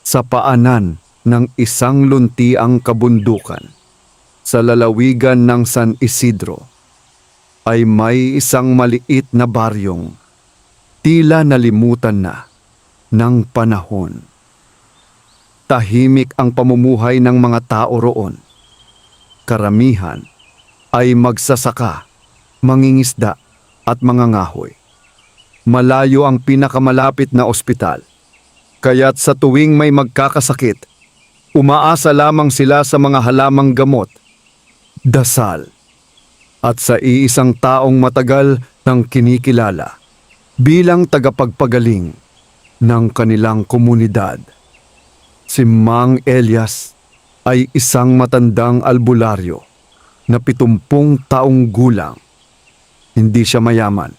Sa paanan ng isang luntiang kabundukan sa lalawigan ng San Isidro ay may isang maliit na baryong tila nalimutan na ng panahon. Tahimik ang pamumuhay ng mga tao roon. Karamihan ay magsasaka, mangingisda at mangangahoy. Malayo ang pinakamalapit na ospital. Kaya't sa tuwing may magkakasakit, umaasa lamang sila sa mga halamang gamot, dasal, at sa iisang taong matagal nang kinikilala bilang tagapagpagaling ng kanilang komunidad. Si Mang Elias ay isang matandang albularyo na 70 taong gulang. Hindi siya mayaman,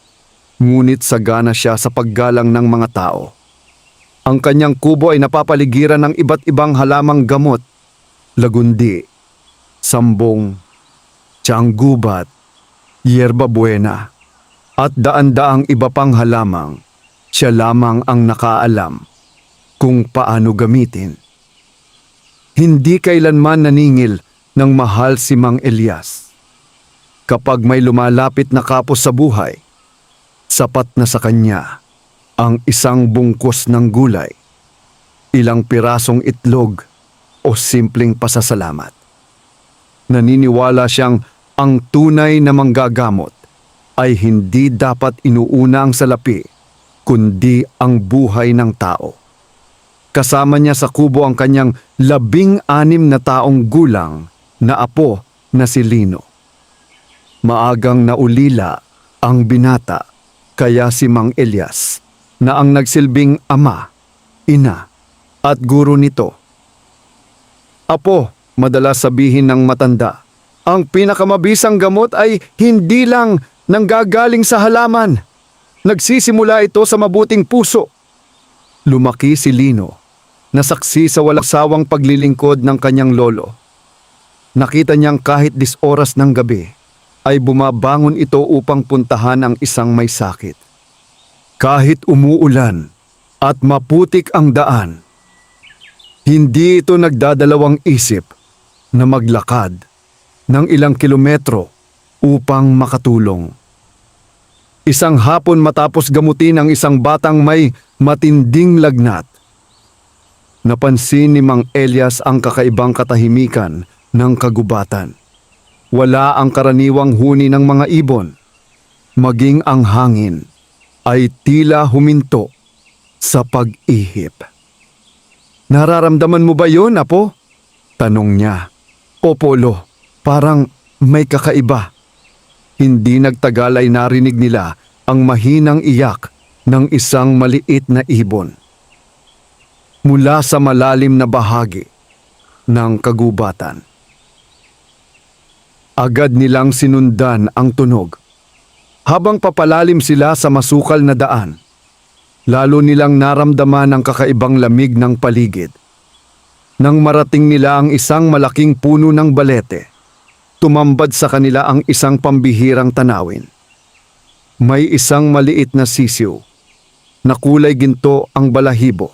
ngunit sagana siya sa paggalang ng mga tao. Ang kanyang kubo ay napapaligiran ng iba't ibang halamang gamot, lagundi, sambong, tiyanggubat, yerba buena, at daan-daang iba pang halamang. Siya lamang ang nakaalam kung paano gamitin. Hindi kailanman naningil ng mahal si Mang Elias. Kapag may lumalapit na kapos sa buhay, sapat na sa kanya ang isang bungkus ng gulay, ilang pirasong itlog o simpleng pasasalamat. Naniniwala siyang ang tunay na manggagamot ay hindi dapat inuuna ang salapi, kundi ang buhay ng tao. Kasama niya sa kubo ang kanyang 16 na taong gulang na apo na si Lino. Maagang naulila ang binata, kaya si Mang Elias na ang nagsilbing ama, ina at guro nito. Apo, madalas sabihin ng matanda, ang pinakamabisang gamot ay hindi lang nanggagaling sa halaman. Nagsisimula ito sa mabuting puso. Lumaki si Lino, nasaksi sa walang sawang paglilingkod ng kanyang lolo. Nakita niyang kahit 10 oras ng gabi ay bumabangon ito upang puntahan ang isang may sakit. Kahit umuulan at maputik ang daan, hindi ito nagdadalawang isip na maglakad ng ilang kilometro upang makatulong. Isang hapon matapos gamutin ang isang batang may matinding lagnat, napansin ni Mang Elias ang kakaibang katahimikan ng kagubatan. Wala ang karaniwang huni ng mga ibon, maging ang hangin ay tila huminto sa pag-ihip. Nararamdaman mo ba yun, apo? Tanong niya. Opo, lo. Parang may kakaiba. Hindi nagtagal ay narinig nila ang mahinang iyak ng isang maliit na ibon. Mula sa malalim na bahagi ng kagubatan. Agad nilang sinundan ang tunog. Habang papalalim sila sa masukal na daan, lalo nilang naramdaman ang kakaibang lamig ng paligid. Nang marating nila ang isang malaking puno ng balete, tumambad sa kanila ang isang pambihirang tanawin. May isang maliit na sisiw na kulay ginto ang balahibo.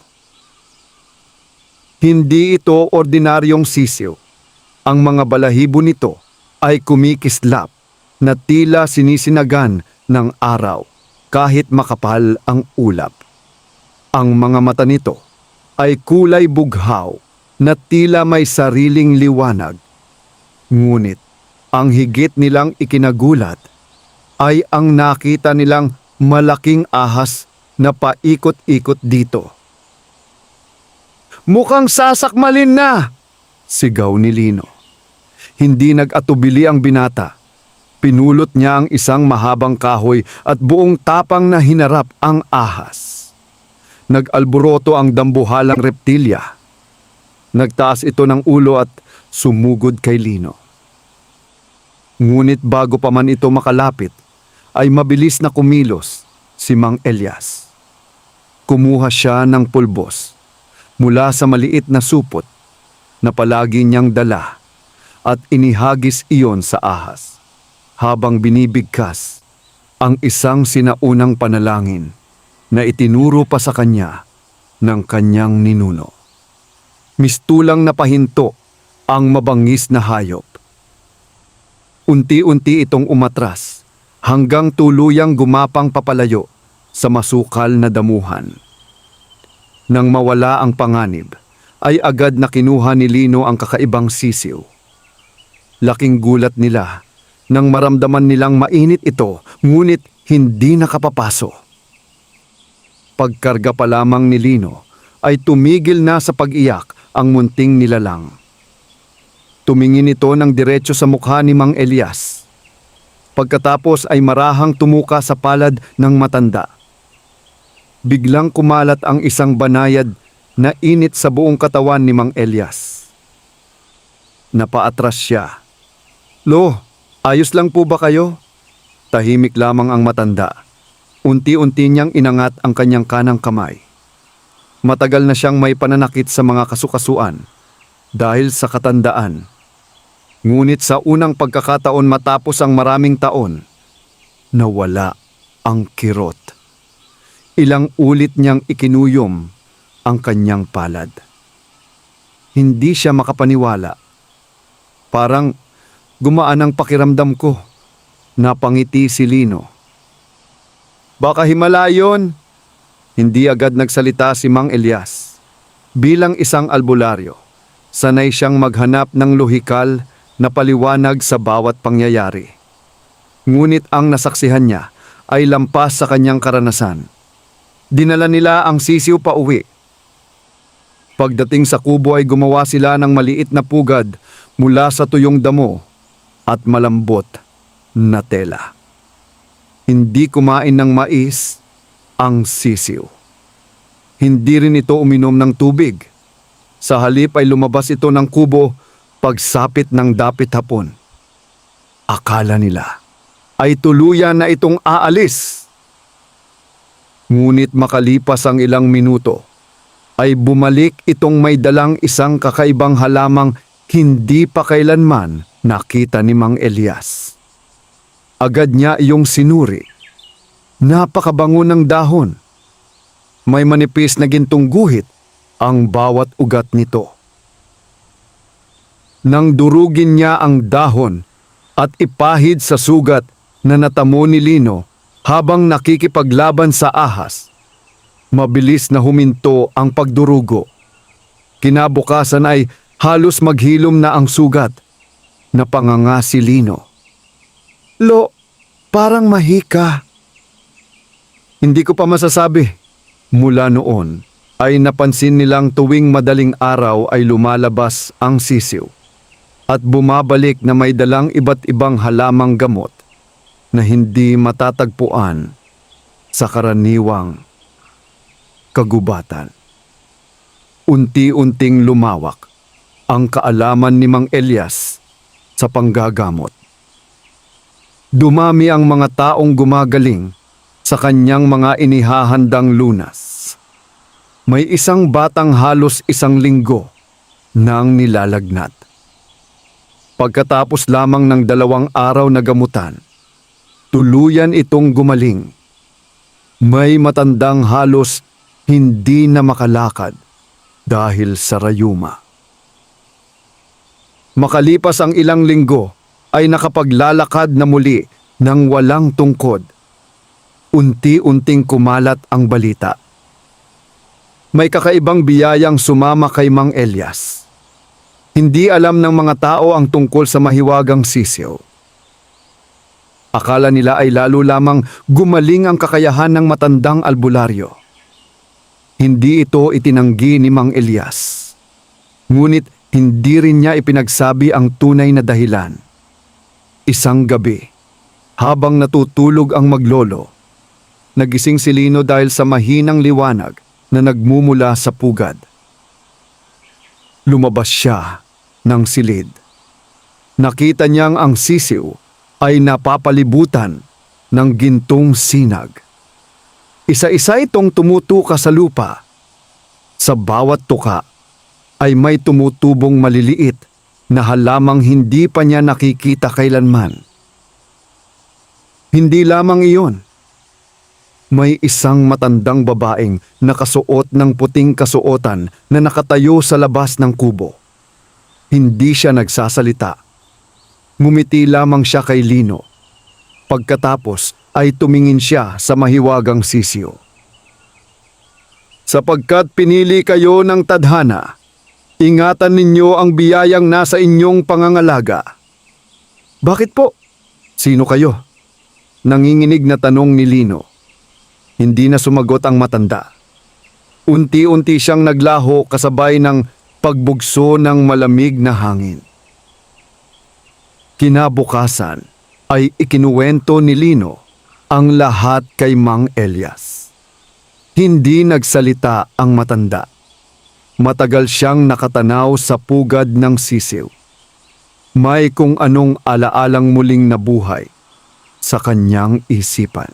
Hindi ito ordinaryong sisiw. Ang mga balahibo nito ay kumikislap na tila sinisinagan ng araw kahit makapal ang ulap. Ang mga mata nito ay kulay bughaw na tila may sariling liwanag. Ngunit ang higit nilang ikinagulat ay ang nakita nilang malaking ahas na paikot-ikot dito. Mukhang sasakmalin na! Sigaw ni Lino. Hindi nag-atubili ang binata. Pinulot niya ang isang mahabang kahoy at buong tapang na hinarap ang ahas. Nag-alboroto ang dambuhalang reptilya. Nagtaas ito ng ulo at sumugod kay Lino. Ngunit bago pa man ito makalapit, ay mabilis na kumilos si Mang Elias. Kumuha siya ng pulbos mula sa maliit na supot na palagi niyang dala at inihagis iyon sa ahas habang binibigkas ang isang sinaunang panalangin na itinuro pa sa kanya ng kanyang ninuno. mistulang napahinto ang mabangis na hayop. Unti-unti itong umatras hanggang tuluyang gumapang papalayo sa masukal na damuhan. Nang mawala ang panganib, ay agad na kinuha ni Lino ang kakaibang sisiw. Laking gulat nila nang maramdaman nilang mainit ito, ngunit hindi nakapapaso. Pagkarga pa lamang ni Lino ay tumigil na sa pag-iyak ang munting nilalang. Tumingin ito ng diretso sa mukha ni Mang Elias. Pagkatapos ay marahang tumuka sa palad ng matanda. Biglang kumalat ang isang banayad na init sa buong katawan ni Mang Elias. Napaatras siya. "Lo, ayos lang po ba kayo?" Tahimik lamang ang matanda. Unti-unti niyang inangat ang kanyang kanang kamay. Matagal na siyang may pananakit sa mga kasukasuan dahil sa katandaan. Ngunit sa unang pagkakataon matapos ang maraming taon, nawala ang kirot. Ilang ulit niyang ikinuyom ang kanyang palad. Hindi siya makapaniwala. Parang gumaan ang pakiramdam ko. Napangiti si Lino. "Baka himala yun." Hindi agad nagsalita si Mang Elias. Bilang isang albularyo, sanay siyang maghanap ng lohikal na paliwanag sa bawat pangyayari. Ngunit ang nasaksihan niya ay lampas sa kanyang karanasan. Dinala nila ang sisiw pa uwi. Pagdating sa kubo ay gumawa sila ng maliit na pugad mula sa tuyong damo at malambot na tela. Hindi kumain ng mais ang sisiw. Hindi rin ito uminom ng tubig. Sa halip ay lumabas ito ng kubo pagsapit ng dapit hapon. Akala nila ay tuluyan na itong aalis. Ngunit makalipas ang ilang minuto, ay bumalik itong may dalang isang kakaibang halamang hindi pa kailanman nakita ni Mang Elias. Agad niya iyong sinuri. Napakabango ng dahon. May manipis na gintong guhit ang bawat ugat nito. Nang durugin niya ang dahon at ipahid sa sugat na natamo ni Lino habang nakikipaglaban sa ahas, mabilis na huminto ang pagdurugo. Kinabukasan ay halos maghilom na ang sugat. Napanganga si Lino. "Lo, parang mahika." Hindi ko pa masasabi. Mula noon ay napansin nilang tuwing madaling araw ay lumalabas ang sisiw at bumabalik na may dalang iba't ibang halamang gamot na hindi matatagpuan sa karaniwang kagubatan. Unti-unting lumawak ang kaalaman ni Mang Elias sa panggagamot. Dumami ang mga taong gumagaling sa kanyang mga inihahandang lunas. May isang batang halos 1 linggo nang nilalagnat. Pagkatapos lamang ng 2 araw na gamutan, tuluyan itong gumaling. May matandang halos hindi na makalakad dahil sa rayuma. Makalipas ang ilang linggo ay nakapaglalakad na muli ng walang tungkod. Unti-unting kumalat ang balita. May kakaibang biyayang sumama kay Mang Elias. Hindi alam ng mga tao ang tungkol sa mahiwagang sisiw. Akala nila ay lalo lamang gumaling ang kakayahan ng matandang albularyo. Hindi ito itinanggi ni Mang Elias. Ngunit hindi rin niya ipinagsabi ang tunay na dahilan. Isang gabi, habang natutulog ang maglolo, nagising si Lino dahil sa mahinang liwanag na nagmumula sa pugad. Lumabas siya ng silid. Nakita niyang ang sisiw ay napapalibutan ng gintong sinag. Isa-isa itong tumutuka sa lupa. Sa bawat tuka ay may tumutubong maliliit na halamang hindi pa niya nakikita kailanman. Hindi lamang iyon. may isang matandang babaeng nakasuot ng puting kasuotan na nakatayo sa labas ng kubo. Hindi siya nagsasalita. Ngumiti lamang siya kay Lino. Pagkatapos ay tumingin siya sa mahiwagang sisiw. Sapagkat pinili kayo ng tadhana, ingatan ninyo ang biyayang nasa inyong pangangalaga. Bakit po? Sino kayo? Nanginginig na tanong ni Lino. Hindi na sumagot ang matanda. Unti-unti siyang naglaho kasabay ng pagbugso ng malamig na hangin. Kinabukasan ay ikinuwento ni Lino ang lahat kay Mang Elias. Hindi nagsalita ang matanda. Matagal siyang nakatanaw sa pugad ng sisiw. May kung anong alaalang muling nabuhay sa kanyang isipan.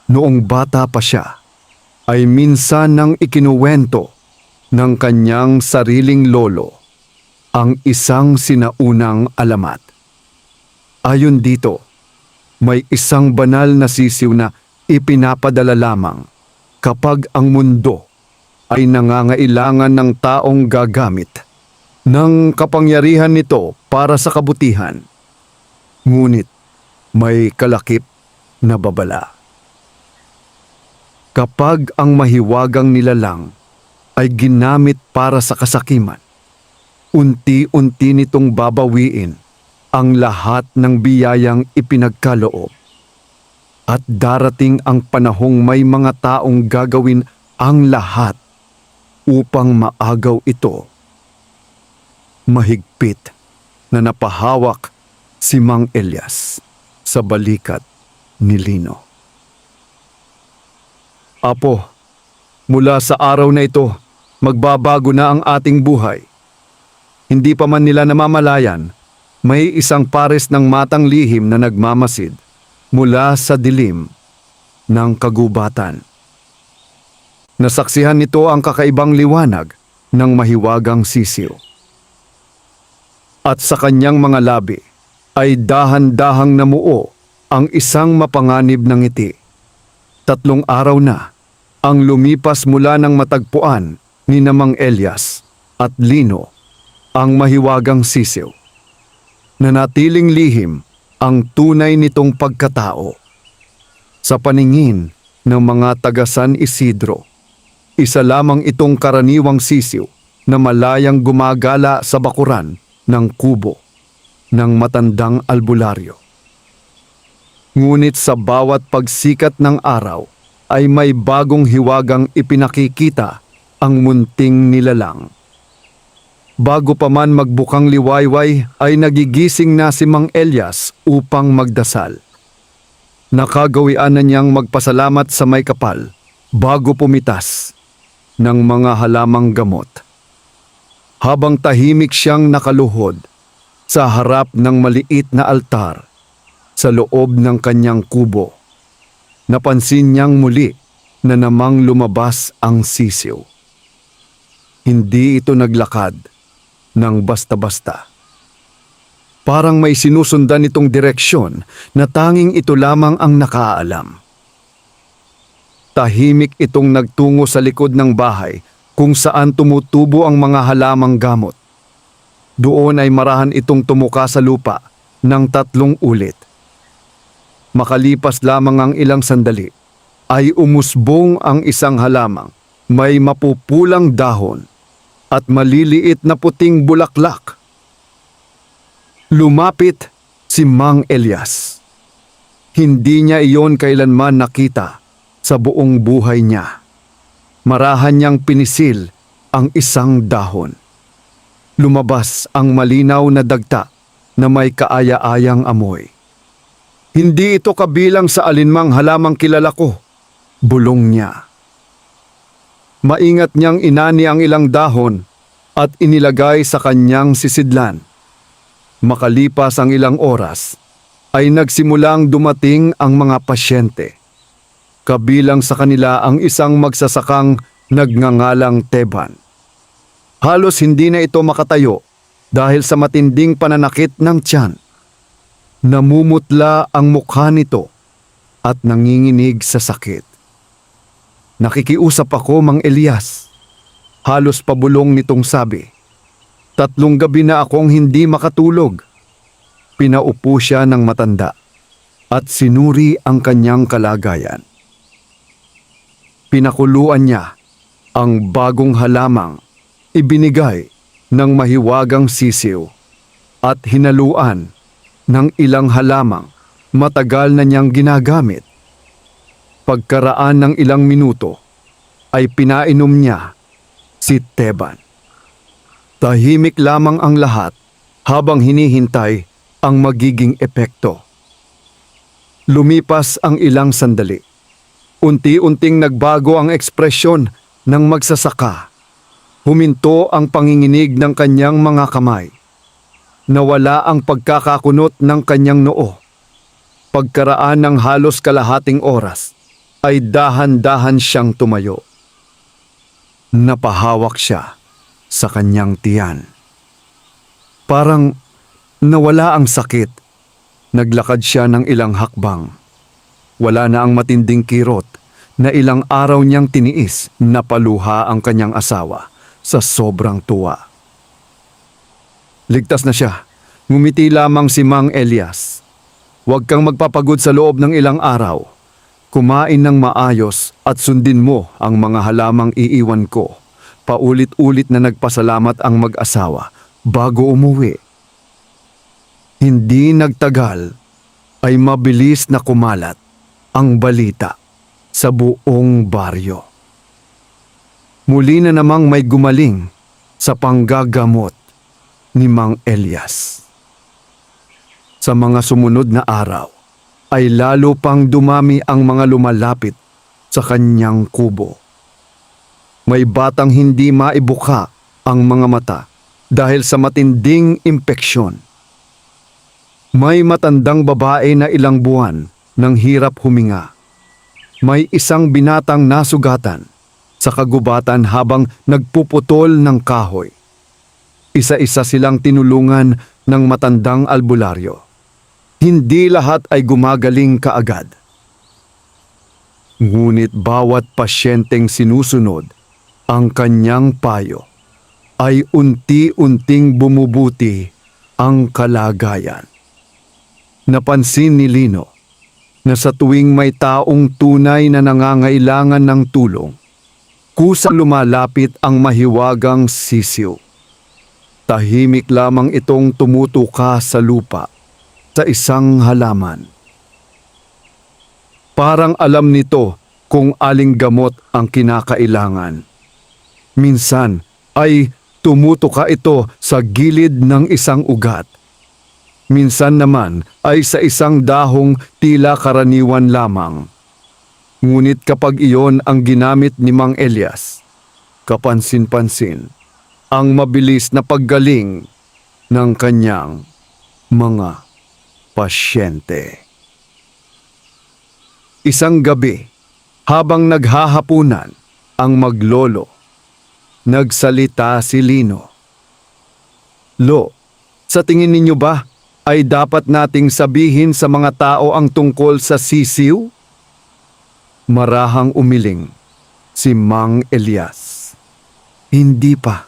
Noong bata pa siya, ay minsan nang ikinuwento ng kanyang sariling lolo ang isang sinaunang alamat. Ayon dito, may isang banal na sisiw na ipinapadala lamang kapag ang mundo ay nangangailangan ng taong gagamit ng kapangyarihan nito para sa kabutihan. Ngunit may kalakip na babala. Kapag ang mahiwagang nilalang ay ginamit para sa kasakiman, unti-unti nitong babawiin ang lahat ng biyayang ipinagkaloob. At darating ang panahong may mga taong gagawin ang lahat upang maagaw ito. Mahigpit na napahawak si Mang Elias sa balikat ni Lino. Apo, mula sa araw na ito, magbabago na ang ating buhay. Hindi pa man nila namamalayan, may isang pares ng matang lihim na nagmamasid mula sa dilim ng kagubatan. Nasaksihan nito ang kakaibang liwanag ng mahiwagang sisiw. At sa kanyang mga labi ay dahan-dahang namuo ang isang mapanganib na ngiti. 3 araw na ang lumipas mula ng matagpuan ni Mang Elias at Lino ang mahiwagang sisiw. Nanatiling lihim ang tunay nitong pagkatao. Sa paningin ng mga taga San Isidro, isa lamang itong karaniwang sisiw na malayang gumagala sa bakuran ng kubo ng matandang albularyo. Ngunit sa bawat pagsikat ng araw ay may bagong hiwagang ipinakikita ang munting nilalang. Bago pa man magbukang liwayway ay nagigising na si Mang Elias upang magdasal. Nakagawian na niyang magpasalamat sa may kapal bago pumitas ng mga halamang gamot. Habang tahimik siyang nakaluhod sa harap ng maliit na altar sa loob ng kanyang kubo, napansin niyang muli na namang lumabas ang sisiw. Hindi ito naglakad ng basta-basta. Parang may sinusundan itong direksyon na tanging ito lamang ang nakaalam. Tahimik itong nagtungo sa likod ng bahay kung saan tumutubo ang mga halamang gamot. Doon ay marahan itong tumuka sa lupa ng 3 ulit. Makalipas lamang ang ilang sandali, ay umusbong ang isang halamang may mapupulang dahon at maliliit na puting bulaklak. Lumapit si Mang Elias. Hindi niya iyon kailanman nakita sa buong buhay niya. Marahan niyang pinisil ang isang dahon. Lumabas ang malinaw na dagta na may kaaya-ayang amoy. Hindi ito kabilang sa alinmang halamang kilala ko, bulong niya. Maingat niyang inani ang ilang dahon at inilagay sa kanyang sisidlan. Makalipas ang ilang oras, ay nagsimulang dumating ang mga pasyente. Kabilang sa kanila ang isang magsasakang nagngangalang Teban. Halos hindi na ito makatayo dahil sa matinding pananakit ng tiyan. Namumutla ang mukha nito at nanginginig sa sakit. Nakikiusap ako, Mang Elias. Halos pabulong nitong sabi. 3 gabi na akong hindi makatulog. Pinaupo siya ng matanda at sinuri ang kanyang kalagayan. Pinakuluan niya ang bagong halamang ibinigay ng mahiwagang sisiw at hinaluan ng ilang halamang matagal na niyang ginagamit. Pagkaraan ng ilang minuto ay pinainom niya si Teban. Tahimik lamang ang lahat habang hinihintay ang magiging epekto. Lumipas ang ilang sandali. Unti-unting nagbago ang ekspresyon ng magsasaka. Huminto ang panginginig ng kanyang mga kamay. Nawala ang pagkakakunot ng kanyang noo. Pagkaraan ng halos kalahating oras, ay dahan-dahan siyang tumayo. Napahawak siya sa kanyang tiyan. Parang nawala ang sakit. Naglakad siya ng ilang hakbang. Wala na ang matinding kirot na ilang araw niyang tiniis. Napaluha ang kanyang asawa sa sobrang tuwa. Ligtas na siya. Ngumiti lamang si Mang Elias. Huwag kang magpapagod sa loob ng ilang araw. Kumain ng maayos at sundin mo ang mga halamang iiwan ko. Paulit-ulit na nagpasalamat ang mag-asawa bago umuwi. Hindi nagtagal ay mabilis na kumalat ang balita sa buong baryo. Muli na namang may gumaling sa panggagamot ni Mang Elias. Sa mga sumunod na araw ay lalo pang dumami ang mga lumalapit sa kanyang kubo. May batang hindi maibuka ang mga mata dahil sa matinding impeksyon. May matandang babae na ilang buwan nang hirap huminga. May isang binatang nasugatan sa kagubatan habang nagpuputol ng kahoy. Isa-isa silang tinulungan ng matandang albularyo. Hindi lahat ay gumagaling kaagad. Ngunit bawat pasyenteng sinusunod ang kanyang payo ay unti-unting bumubuti ang kalagayan. Napansin ni Lino na sa tuwing may taong tunay na nangangailangan ng tulong, kusang lumalapit ang mahiwagang sisiw. Tahimik lamang itong tumutuka sa lupa sa isang halaman. Parang alam nito kung aling gamot ang kinakailangan. Minsan ay tumutuka ito sa gilid ng isang ugat. Minsan naman ay sa isang dahong tila karaniwan lamang. Ngunit kapag iyon ang ginamit ni Mang Elias, kapansin-pansin ang mabilis na paggaling ng kanyang mga pasyente. Isang gabi, habang naghahapunan ang maglolo, nagsalita si Lino. Lo, sa tingin ninyo ba ay dapat nating sabihin sa mga tao ang tungkol sa sisiw? Marahang umiling si Mang Elias. Hindi pa.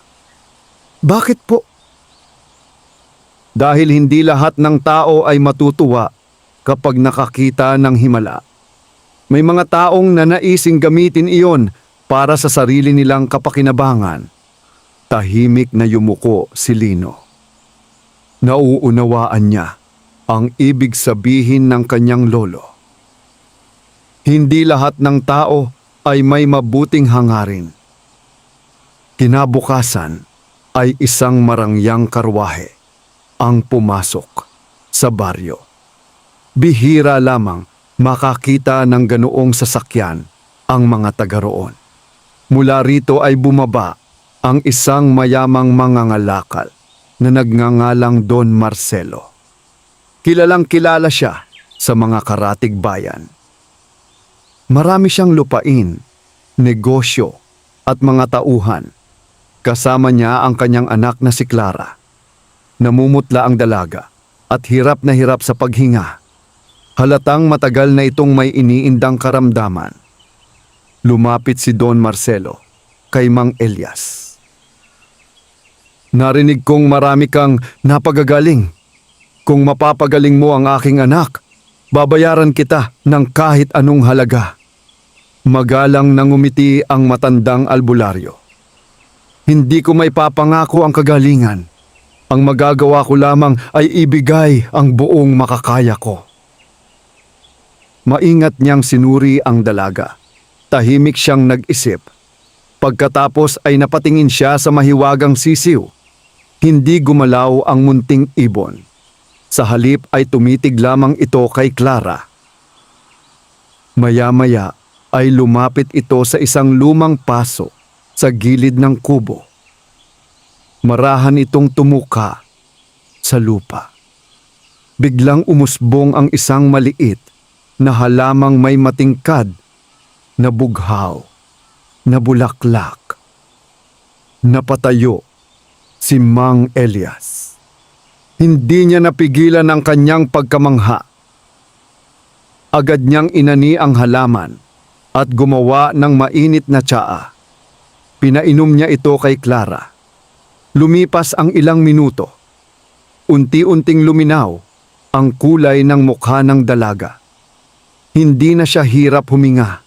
Bakit po? Dahil hindi lahat ng tao ay matutuwa kapag nakakita ng himala. May mga taong nanaising gamitin iyon para sa sarili nilang kapakinabangan. Tahimik na yumuko si Lino. Nauunawaan niya ang ibig sabihin ng kanyang lolo. Hindi lahat ng tao ay may mabuting hangarin. Kinabukasan ay isang marangyang karwahe ang pumasok sa baryo. Bihira lamang makakita ng ganoong sasakyan ang mga taga roon. Mula rito ay bumaba ang isang mayamang mangangalakal na nagngangalang Don Marcelo. Kilalang kilala siya sa mga karatig bayan. Marami siyang lupain, negosyo at mga tauhan. Kasama niya ang kanyang anak na si Clara. Namumutla ang dalaga at hirap na hirap sa paghinga. Halatang matagal na itong may iniindang karamdaman. Lumapit si Don Marcelo kay Mang Elias. Narinig kong marami kang napagagaling. Kung mapapagaling mo ang aking anak, babayaran kita ng kahit anong halaga. Magalang nang umiti ang matandang albularyo. Hindi ko may papangako ang kagalingan. Ang magagawa ko lamang ay ibigay ang buong makakaya ko. Maingat niyang sinuri ang dalaga. Tahimik siyang nag-isip. Pagkatapos ay napatingin siya sa mahiwagang sisiw. Hindi gumalaw ang munting ibon. Sa halip ay tumitig lamang ito kay Clara. Maya-maya ay lumapit ito sa isang lumang paso sa gilid ng kubo. Marahan itong tumuka sa lupa. Biglang umusbong ang isang maliit na halamang may matingkad na bughaw, na bulaklak. Napatayo si Mang Elias. Hindi niya napigilan ang kanyang pagkamangha. Agad niyang inani ang halaman at gumawa ng mainit na tsaa. Pinainom niya ito kay Clara. Lumipas ang ilang minuto. Unti-unting luminaw ang kulay ng mukha ng dalaga. Hindi na siya hirap huminga.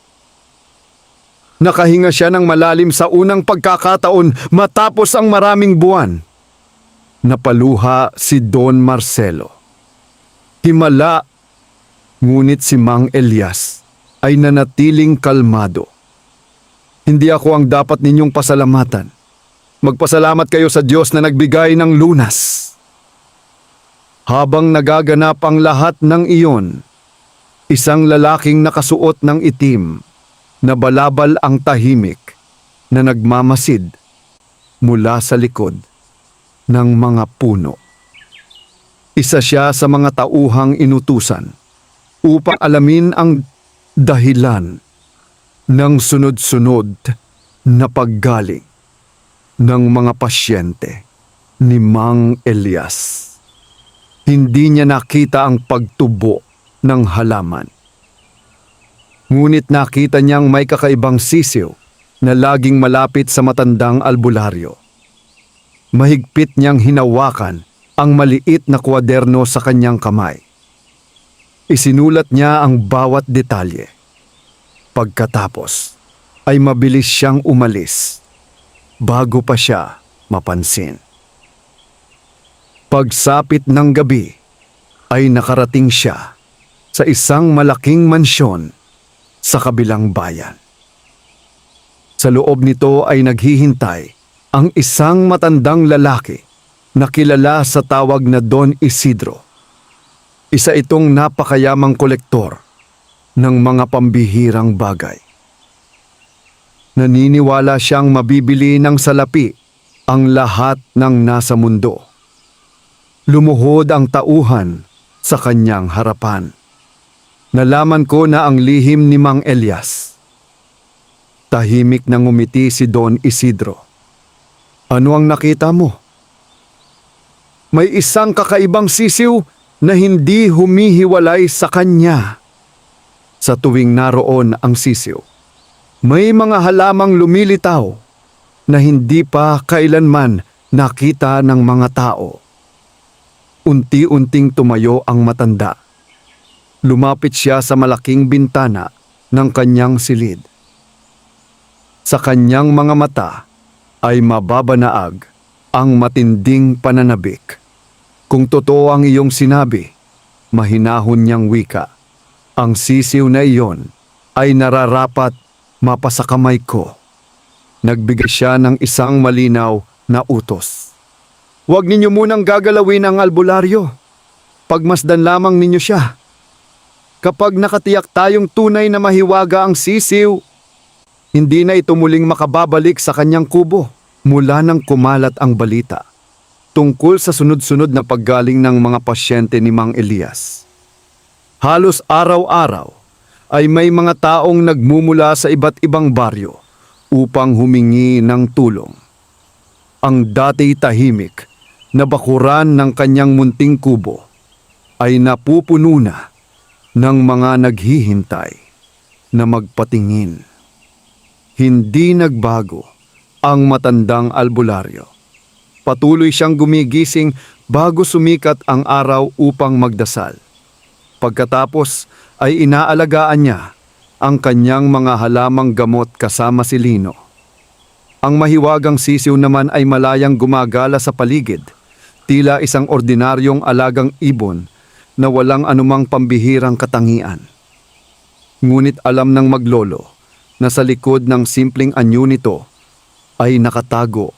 Nakahinga siya ng malalim sa unang pagkakataon matapos ang maraming buwan. Napaluha si Don Marcelo. Himala, ngunit si Mang Elias ay nanatiling kalmado. Hindi ako ang dapat ninyong pasalamatan. Magpasalamat kayo sa Diyos na nagbigay ng lunas. Habang nagaganap ang lahat ng iyon, isang lalaking nakasuot ng itim na balabal ang tahimik na nagmamasid mula sa likod ng mga puno. Isa siya sa mga tauhang inutusan upang alamin ang dahilan ng sunod-sunod na paggaling ng mga pasyente ni Mang Elias. Hindi niya nakita ang pagtubo ng halaman. Ngunit nakita niyang may kakaibang sisiw na laging malapit sa matandang albularyo. Mahigpit niyang hinawakan ang maliit na kwaderno sa kanyang kamay. Isinulat niya ang bawat detalye. Pagkatapos ay mabilis siyang umalis bago pa siya mapansin. Pagsapit ng gabi ay nakarating siya sa isang malaking mansyon sa kabilang bayan. Sa loob nito ay naghihintay ang isang matandang lalaki na kilala sa tawag na Don Isidro. Isa itong napakayamang kolektor ng mga pambihirang bagay. Naniniwala siyang mabibili ng salapi ang lahat ng nasa mundo. Lumuhod ang tauhan sa kanyang harapan. Nalaman ko na ang lihim ni Mang Elias. Tahimik na ngumiti si Don Isidro. Ano ang nakita mo? May isang kakaibang sisiw na hindi humihiwalay sa kanya. Sa tuwing naroon ang sisiw, may mga halamang lumilitaw na hindi pa kailanman nakita ng mga tao. Unti-unting tumayo ang matanda. Lumapit siya sa malaking bintana ng kanyang silid. Sa kanyang mga mata ay mababanaag ang matinding pananabik. Kung totoo ang iyong sinabi, mahinahon niyang wika, ang sisiw na iyon ay nararapat mapasakamay ko. Nagbigay siya ng isang malinaw na utos. Huwag ninyo munang gagalawin ang albularyo. Pagmasdan lamang ninyo siya. Kapag nakatiyak tayong tunay na mahiwaga ang sisiw, hindi na ito muling makababalik sa kanyang kubo. Mula nang kumalat ang balita tungkol sa sunod-sunod na paggaling ng mga pasyente ni Mang Elias. Halos araw-araw ay may mga taong nagmumula sa iba't ibang baryo upang humingi ng tulong. Ang dati tahimik na bakuran ng kanyang munting kubo ay napupuno na ng mga naghihintay na magpatingin. Hindi nagbago ang matandang albularyo. Patuloy siyang gumigising bago sumikat ang araw upang magdasal. Pagkatapos ay inaalagaan niya ang kanyang mga halamang gamot kasama si Lino. Ang mahiwagang sisiw naman ay malayang gumagala sa paligid, tila isang ordinaryong alagang ibon na walang anumang pambihirang katangian. Ngunit alam ng maglolo na sa likod ng simpleng anyo nito ay nakatago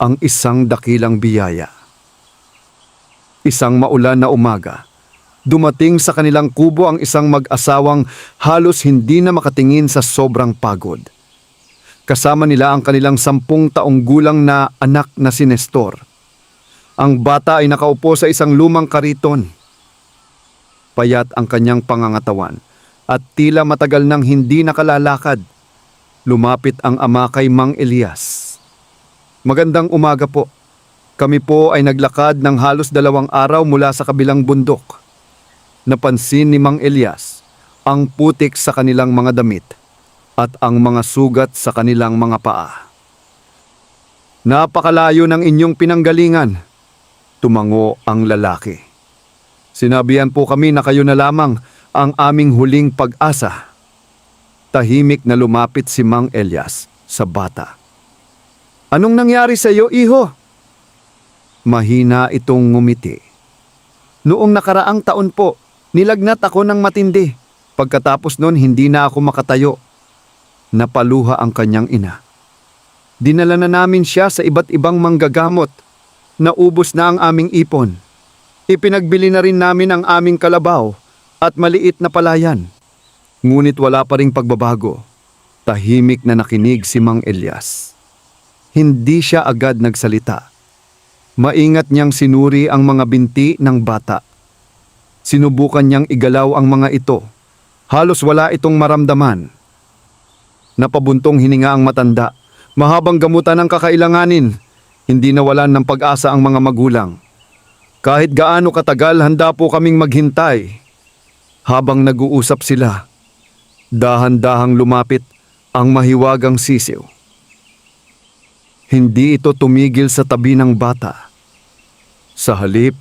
ang isang dakilang biyaya. Isang maulan na umaga, dumating sa kanilang kubo ang isang mag-asawang halos hindi na makatingin sa sobrang pagod. Kasama nila ang kanilang 10 taong gulang na anak na si Nestor. Ang bata ay nakaupo sa isang lumang kariton. Payat ang kanyang pangangatawan at tila matagal nang hindi nakalalakad. Lumapit ang ama kay Mang Elias. "Magandang umaga po. Kami po ay naglakad ng halos 2 araw mula sa kabilang bundok." Napansin ni Mang Elias ang putik sa kanilang mga damit at ang mga sugat sa kanilang mga paa. "Napakalayo ng inyong pinanggalingan," tumango ang lalaki. "Sinabihan po kami na kayo na lamang ang aming huling pag-asa." Tahimik na lumapit si Mang Elias sa bata. "Anong nangyari sa iyo, iho?" Mahina itong ngumiti. "Noong nakaraang taon po, nilagnat ako ng matindi. Pagkatapos noon hindi na ako makatayo." Napaluha ang kanyang ina. "Dinala na namin siya sa iba't ibang manggagamot. Naubos na ang aming ipon. Ipinagbili na rin namin ang aming kalabaw at maliit na palayan." Ngunit wala pa ring pagbabago. Tahimik na nakinig si Mang Elias. Hindi siya agad nagsalita. Maingat niyang sinuri ang mga binti ng bata. Sinubukan niyang igalaw ang mga ito. Halos wala itong maramdaman. Napabuntong hininga ang matanda. Mahabang gamutan ang kakailanganin. Hindi nawalan ng pag-asa ang mga magulang. "Kahit gaano katagal, handa po kaming maghintay." Habang nag-uusap sila, dahan-dahang lumapit ang mahiwagang sisiw. Hindi ito tumigil sa tabi ng bata. Sa halip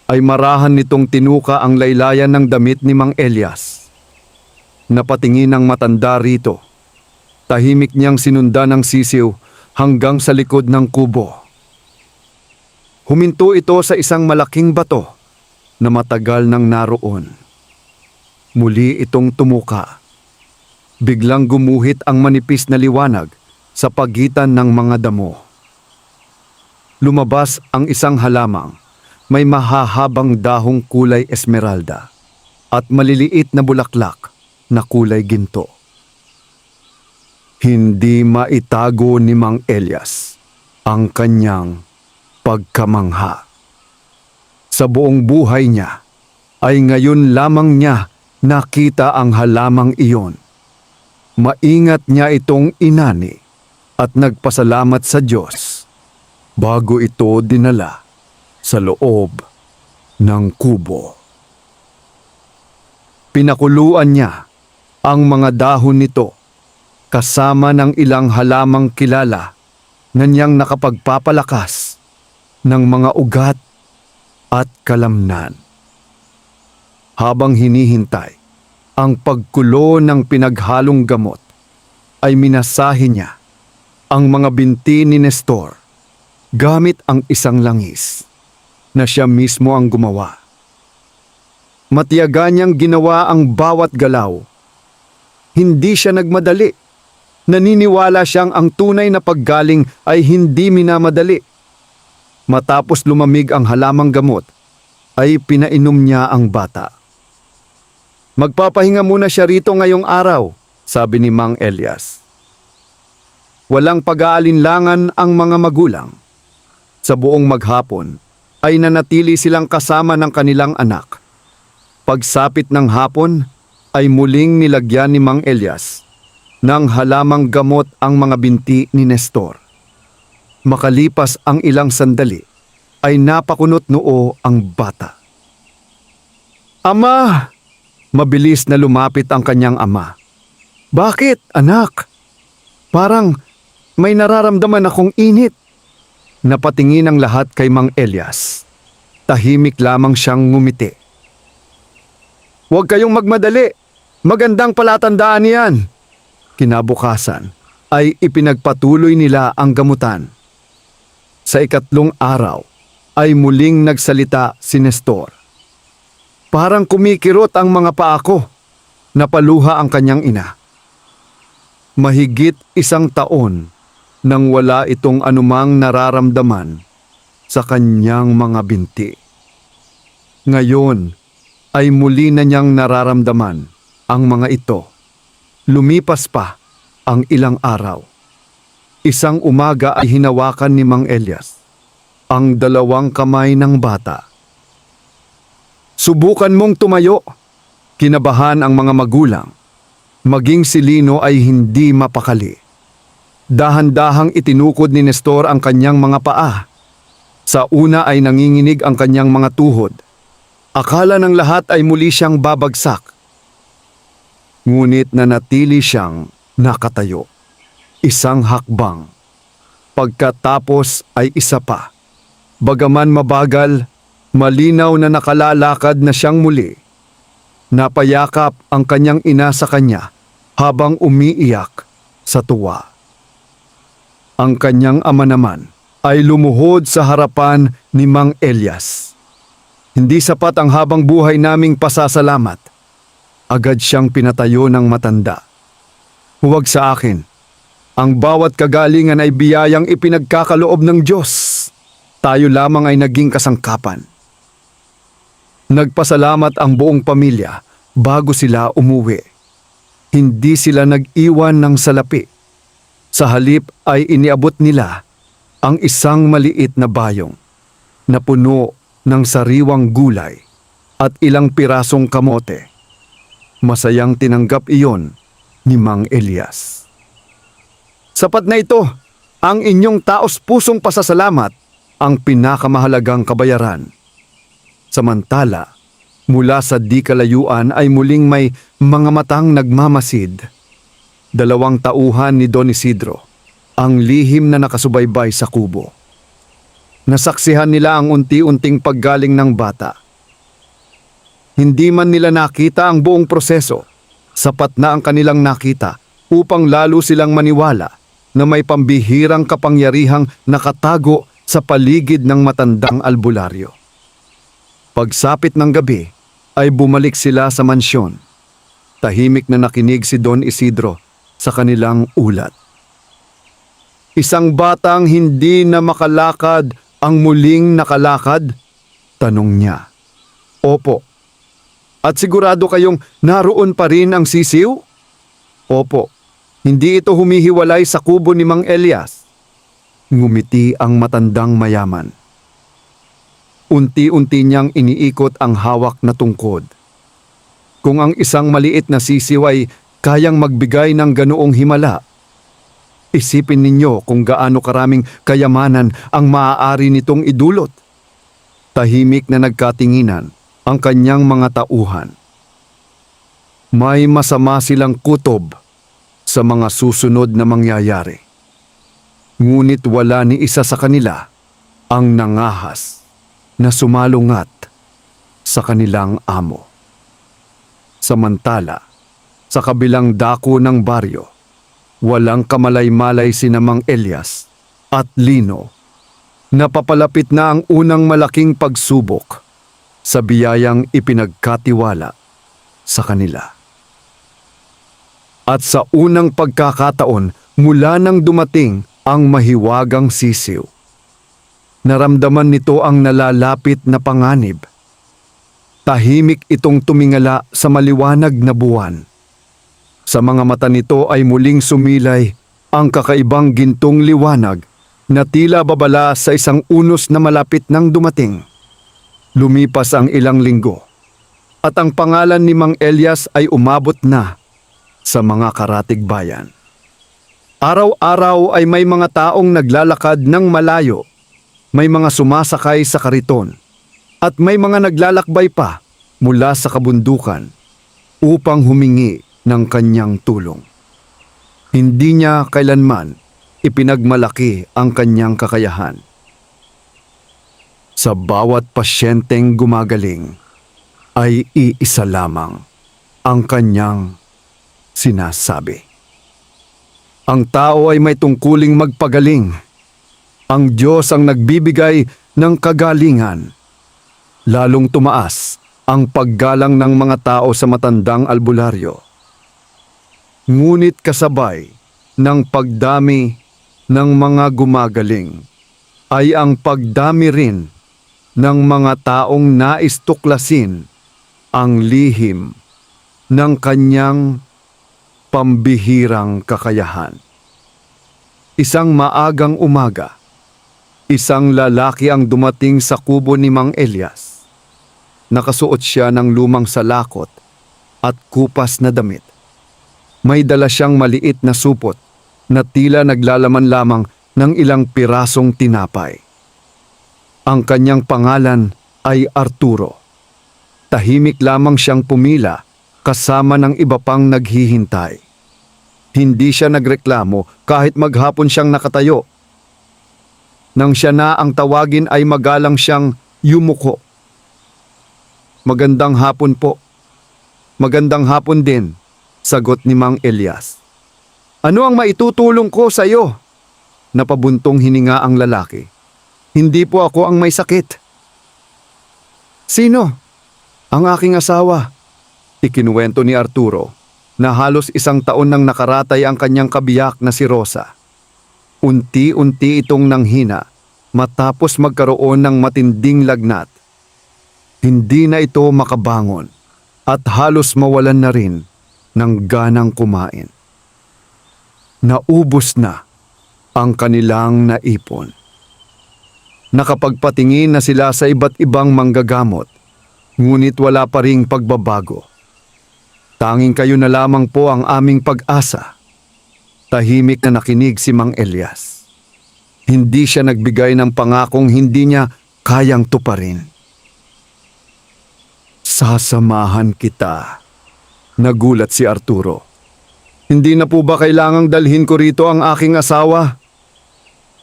ay marahan nitong tinuka ang laylayan ng damit ni Mang Elias. Napatingin ang matanda rito. Tahimik niyang sinundan ng sisiw hanggang sa likod ng kubo. Huminto ito sa isang malaking bato na matagal nang naroon. Muli itong tumuka. Biglang gumuhit ang manipis na liwanag sa pagitan ng mga damo. Lumabas ang isang halamang may mahahabang dahong kulay esmeralda at maliliit na bulaklak na kulay ginto. Hindi maitago ni Mang Elias ang kanyang pagkamangha. Sa buong buhay niya ay ngayon lamang niya nakita ang halamang iyon. Maingat niya itong inani at nagpasalamat sa Diyos bago ito dinala sa loob ng kubo. Pinakuluan niya ang mga dahon nito kasama ng ilang halamang kilala na niyang nakapagpapalakas ng mga ugat at kalamnan. Habang hinihintay ang pagkulo ng pinaghalong gamot, ay minasahe niya ang mga binti ni Nestor gamit ang isang langis na siya mismo ang gumawa. Matiyaga niyang ginawa ang bawat galaw. Hindi siya nagmadali. Naniniwala siyang ang tunay na paggaling ay hindi minamadali. Matapos lumamig ang halamang gamot, ay pinainom niya ang bata. "Magpapahinga muna siya rito ngayong araw," sabi ni Mang Elias. Walang pag-aalinlangan ang mga magulang. Sa buong maghapon ay nanatili silang kasama ng kanilang anak. Pagsapit ng hapon ay muling nilagyan ni Mang Elias ng halamang gamot ang mga binti ni Nestor. Makalipas ang ilang sandali ay napakunot noo ang bata. "Ama! Mabilis na lumapit ang kanyang ama. "Bakit, anak? Parang may nararamdaman akong init." Napatingin ang lahat kay Mang Elias. Tahimik lamang siyang ngumiti. "Huwag kayong magmadali. Magandang palatandaan yan." Kinabukasan ay ipinagpatuloy nila ang gamutan. Sa ikatlong araw ay muling nagsalita si Nestor. "Parang kumikirot ang mga paa ko." Napaluha ang kanyang ina. Mahigit 1 taon nang wala itong anumang nararamdaman sa kanyang mga binti. Ngayon ay muli na niyang nararamdaman ang mga ito. Lumipas pa ang ilang araw. Isang umaga ay hinawakan ni Mang Elias ang 2 kamay ng bata. "Subukan mong tumayo." Kinabahan ang mga magulang. Maging si Lino ay hindi mapakali. Dahan-dahang itinukod ni Nestor ang kanyang mga paa. Sa una ay nanginginig ang kanyang mga tuhod. Akala ng lahat ay muli siyang babagsak. Ngunit nanatili siyang nakatayo. Isang hakbang. Pagkatapos ay isa pa. Bagaman mabagal, malinaw na nakalalakad na siyang muli. Napayakap ang kanyang ina sa kanya habang umiiyak sa tuwa. Ang kanyang ama naman ay lumuhod sa harapan ni Mang Elias. "Hindi sapat ang habang buhay naming pasasalamat." Agad siyang pinatayo ng matanda. "Huwag sa akin. Ang bawat kagalingan ay biyayang ipinagkakaloob ng Diyos. Tayo lamang ay naging kasangkapan." Nagpasalamat ang buong pamilya bago sila umuwi. Hindi sila nag-iwan ng salapi. Sa halip ay iniabot nila ang isang maliit na bayong na puno ng sariwang gulay at ilang pirasong kamote. Masayang tinanggap iyon ni Mang Elias. "Sapat na ito, ang inyong taos-pusong pasasalamat ang pinakamahalagang kabayaran." Samantala, mula sa di kalayuan ay muling may mga matang nagmamasid. 2 tauhan ni Don Isidro, ang lihim na nakasubaybay sa kubo. Nasaksihan nila ang unti-unting paggaling ng bata. Hindi man nila nakita ang buong proseso, sapat na ang kanilang nakita upang lalo silang maniwala na may pambihirang kapangyarihang nakatago sa paligid ng matandang albularyo. Pagsapit ng gabi ay bumalik sila sa mansyon. Tahimik na nakinig si Don Isidro sa kanilang ulat. "Isang batang hindi na makalakad ang muling nakalakad?" tanong niya. "Opo." "At sigurado kayong naroon pa rin ang sisiw?" "Opo. Hindi ito humihiwalay sa kubo ni Mang Elias." Ngumiti ang matandang mayaman. Unti-unti niyang iniikot ang hawak na tungkod. Kung ang isang maliit na sisiw ay kayang magbigay ng ganoong himala, isipin ninyo kung gaano karaming kayamanan ang maaari nitong idulot. Tahimik na nagkatinginan ang kanyang mga tauhan. May masama silang kutob sa mga susunod na mangyayari. Ngunit wala ni isa sa kanila ang nangahas na sumalungat sa kanilang amo. Samantala, sa kabilang dako ng baryo, walang kamalay-malay sina Mang Elias at Lino. Napapalapit na ang unang malaking pagsubok sa biyayang ipinagkatiwala sa kanila. At sa unang pagkakataon mula nang dumating ang mahiwagang sisiw, naramdaman nito ang nalalapit na panganib. Tahimik itong tumingala sa maliwanag na buwan. Sa mga mata nito ay muling sumilay ang kakaibang gintong liwanag na tila babala sa isang unos na malapit nang dumating. Lumipas ang ilang linggo at ang pangalan ni Mang Elias ay umabot na sa mga karatig bayan. Araw-araw ay may mga taong naglalakad ng malayo, may mga sumasakay sa kariton, at may mga naglalakbay pa mula sa kabundukan upang humingi ng kanyang tulong. Hindi niya kailanman ipinagmalaki ang kanyang kakayahan. Sa bawat pasyenteng gumagaling ay iisa lamang ang kanyang sinasabi. Ang tao ay may tungkuling magpagaling. Ang Diyos ang nagbibigay ng kagalingan. Lalong tumaas ang paggalang ng mga tao sa matandang albularyo. Ngunit kasabay ng pagdami ng mga gumagaling ay ang pagdami rin ng mga taong nais tuklasin ang lihim ng kanyang pambihirang kakayahan. Isang maagang umaga, isang lalaki ang dumating sa kubo ni Mang Elias. Nakasuot siya ng lumang salakot at kupas na damit. May dala siyang maliit na supot na tila naglalaman lamang ng ilang pirasong tinapay. Ang kanyang pangalan ay Arturo. Tahimik lamang siyang pumila kasama ng iba pang naghihintay. Hindi siya nagreklamo kahit maghapon siyang nakatayo. Nang siya na ang tawagin ay magalang siyang yumuko. "Magandang hapon po." "Magandang hapon din," sagot ni Mang Elias. "Ano ang maitutulong ko sa iyo?" Napabuntong hininga ang lalaki. "Hindi po ako ang may sakit." "Sino?" "Ang aking asawa." Ikinuwento ni Arturo na halos 1 taon nang nakaratay ang kanyang kabiyak na si Rosa. Unti-unti itong nanghina matapos magkaroon ng matinding lagnat. Hindi na ito makabangon at halos mawalan na rin ng ganang kumain. Naubos na ang kanilang naipon. Nakapagpatingin na sila sa iba't ibang manggagamot, ngunit wala pa ring pagbabago. "Tanging kayo na lamang po ang aming pag-asa." Tahimik na nakinig si Mang Elias. Hindi siya nagbigay ng pangakong hindi niya kayang tuparin. "Sasamahan kita." Nagulat si Arturo. "Hindi na po ba kailangang dalhin ko rito ang aking asawa?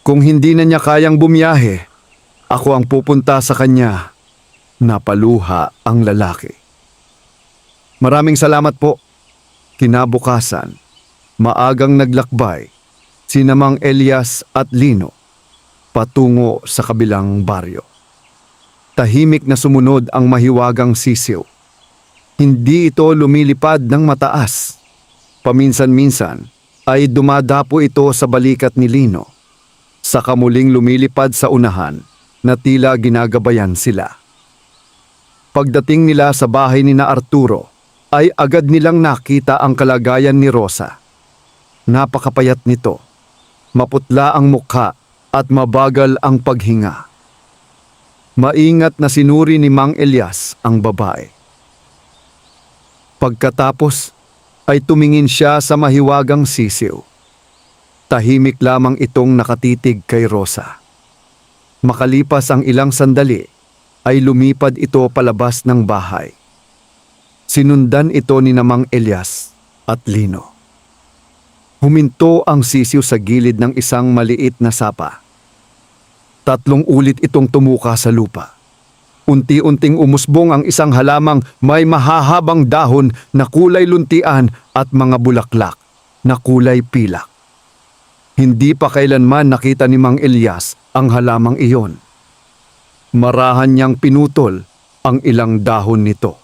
Kung hindi na niya kayang bumiyahe, ako ang pupunta sa kanya." Napaluha ang lalaki. "Maraming salamat po." Kinabukasan, maagang naglakbay sina Mang Elias at Lino patungo sa kabilang baryo. Tahimik na sumunod ang mahiwagang sisiw. Hindi ito lumilipad ng mataas. Paminsan-minsan ay dumadapo ito sa balikat ni Lino. Saka muling lumilipad sa unahan na tila ginagabayan sila. Pagdating nila sa bahay ni na Arturo, ay agad nilang nakita ang kalagayan ni Rosa. Napakapayat nito, maputla ang mukha at mabagal ang paghinga. Maingat na sinuri ni Mang Elias ang babae. Pagkatapos ay tumingin siya sa mahiwagang sisiw. Tahimik lamang itong nakatitig kay Rosa. Makalipas ang ilang sandali, ay lumipad ito palabas ng bahay. Sinundan ito ni Mang Elias at Lino. Huminto ang sisiw sa gilid ng isang maliit na sapa. 3 ulit itong tumuka sa lupa. Unti-unting umusbong ang isang halamang may mahahabang dahon na kulay luntian at mga bulaklak na kulay pilak. Hindi pa kailanman nakita ni Mang Elias ang halamang iyon. Marahan niyang pinutol ang ilang dahon nito.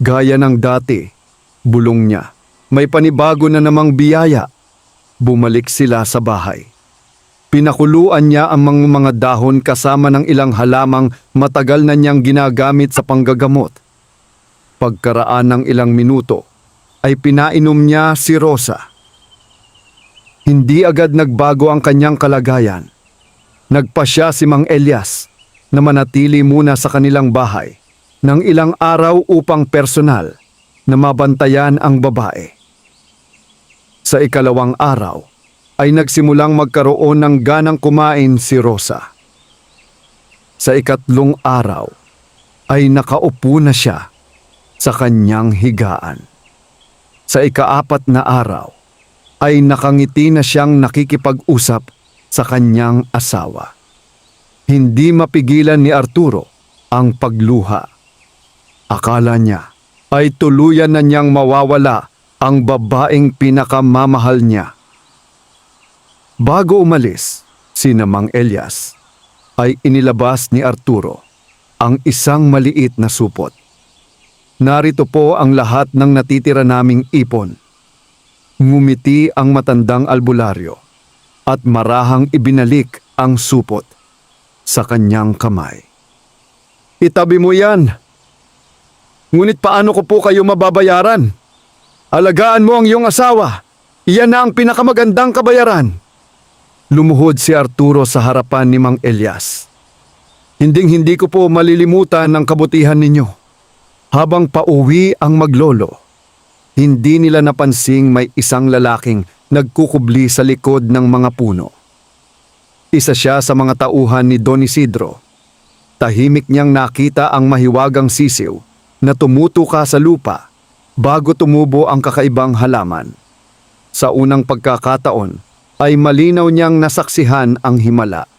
Gaya ng dati, bulong niya, may panibago na namang biyaya. Bumalik sila sa bahay. Pinakuluan niya ang mga dahon kasama ng ilang halamang matagal na niyang ginagamit sa panggagamot. Pagkaraan ng ilang minuto, ay pinainom niya si Rosa. Hindi agad nagbago ang kanyang kalagayan. Nagpasya si Mang Elias na manatili muna sa kanilang bahay ng ilang araw upang personal na mabantayan ang babae. Sa ikalawang araw, ay nagsimulang magkaroon ng ganang kumain si Rosa. Sa ikatlong araw, ay nakaupo na siya sa kanyang higaan. Sa ika-4 na araw ay nakangiti na siyang nakikipag-usap sa kanyang asawa. Hindi mapigilan ni Arturo ang pagluha. Akala niya ay tuluyan na niyang mawawala ang babaeng pinakamamahal niya. Bago umalis, sina Mang Elias ay inilabas ni Arturo ang isang maliit na supot. Narito po ang lahat ng natitira naming ipon. Ngumiti ang matandang albularyo at marahang ibinalik ang supot sa kanyang kamay. Itabi mo yan. Ngunit paano ko po kayo mababayaran? Alagaan mo ang iyong asawa. Iyan na ang pinakamagandang kabayaran. Lumuhod si Arturo sa harapan ni Mang Elias. Hinding-hindi ko po malilimutan ang kabutihan ninyo. Habang pauwi ang maglolo, hindi nila napansing may isang lalaking nagkukubli sa likod ng mga puno. Isa siya sa mga tauhan ni Don Isidro. Tahimik niyang nakita ang mahiwagang sisiw na tumutuka sa lupa bago tumubo ang kakaibang halaman. Sa unang pagkakataon ay malinaw niyang nasaksihan ang himala.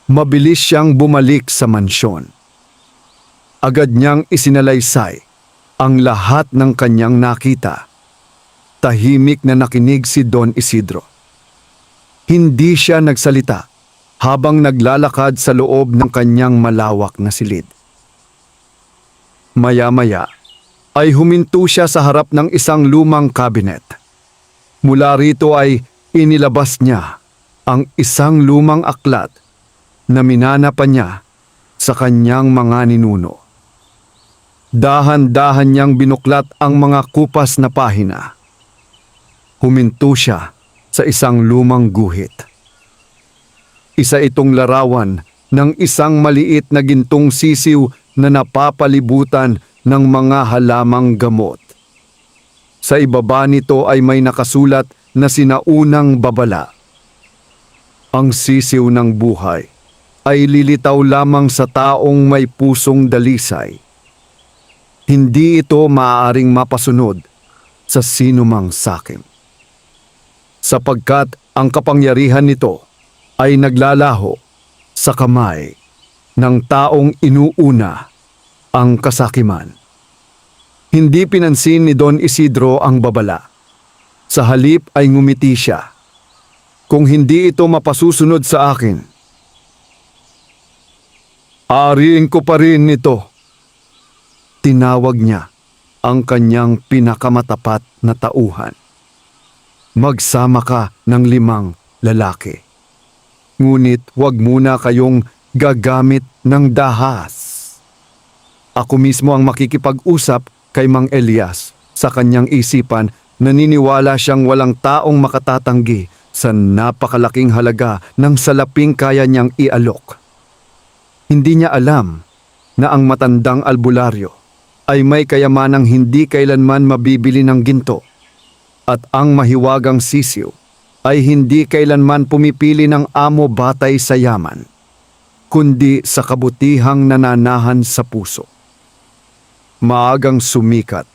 Mabilis siyang bumalik sa mansyon. Agad niyang isinalaysay ang lahat ng kanyang nakita. Tahimik na nakinig si Don Isidro. Hindi siya nagsalita habang naglalakad sa loob ng kanyang malawak na silid. Maya-maya ay huminto siya sa harap ng isang lumang kabinet. Mula rito ay inilabas niya ang isang lumang aklat na minana pa niya sa kanyang mga ninuno. Dahan-dahan niyang binuklat ang mga kupas na pahina. Huminto siya sa isang lumang guhit. Isa itong larawan ng isang maliit na gintong sisiw na napapalibutan ng mga halamang gamot. Sa ibaba nito ay may nakasulat na sinaunang babala. Ang sisiw ng buhay ay lilitaw lamang sa taong may pusong dalisay. Hindi ito maaaring mapasunod sa sinumang sakim. Sapagkat ang kapangyarihan nito ay naglalaho sa kamay ng taong inuuna ang kasakiman. Hindi pinansin ni Don Isidro ang babala. Sa halip ay ngumiti siya. Kung hindi ito mapasusunod sa akin, aariin ko pa rin ito. Tinawag niya ang kanyang pinakamatapat na tauhan. Magsama ka ng 5 lalaki. Ngunit huwag muna kayong gagamit ng dahas. Ako mismo ang makikipag-usap kay Mang Elias. Sa kanyang isipan, naniniwala siyang walang taong makatatanggi sa napakalaking halaga ng salaping kaya niyang ialok. Hindi niya alam na ang matandang albularyo ay may kayamanang hindi kailanman mabibili ng ginto at ang mahiwagang sisiw ay hindi kailanman pumipili ng amo batay sa yaman, kundi sa kabutihang nananahan sa puso. Maagang sumikat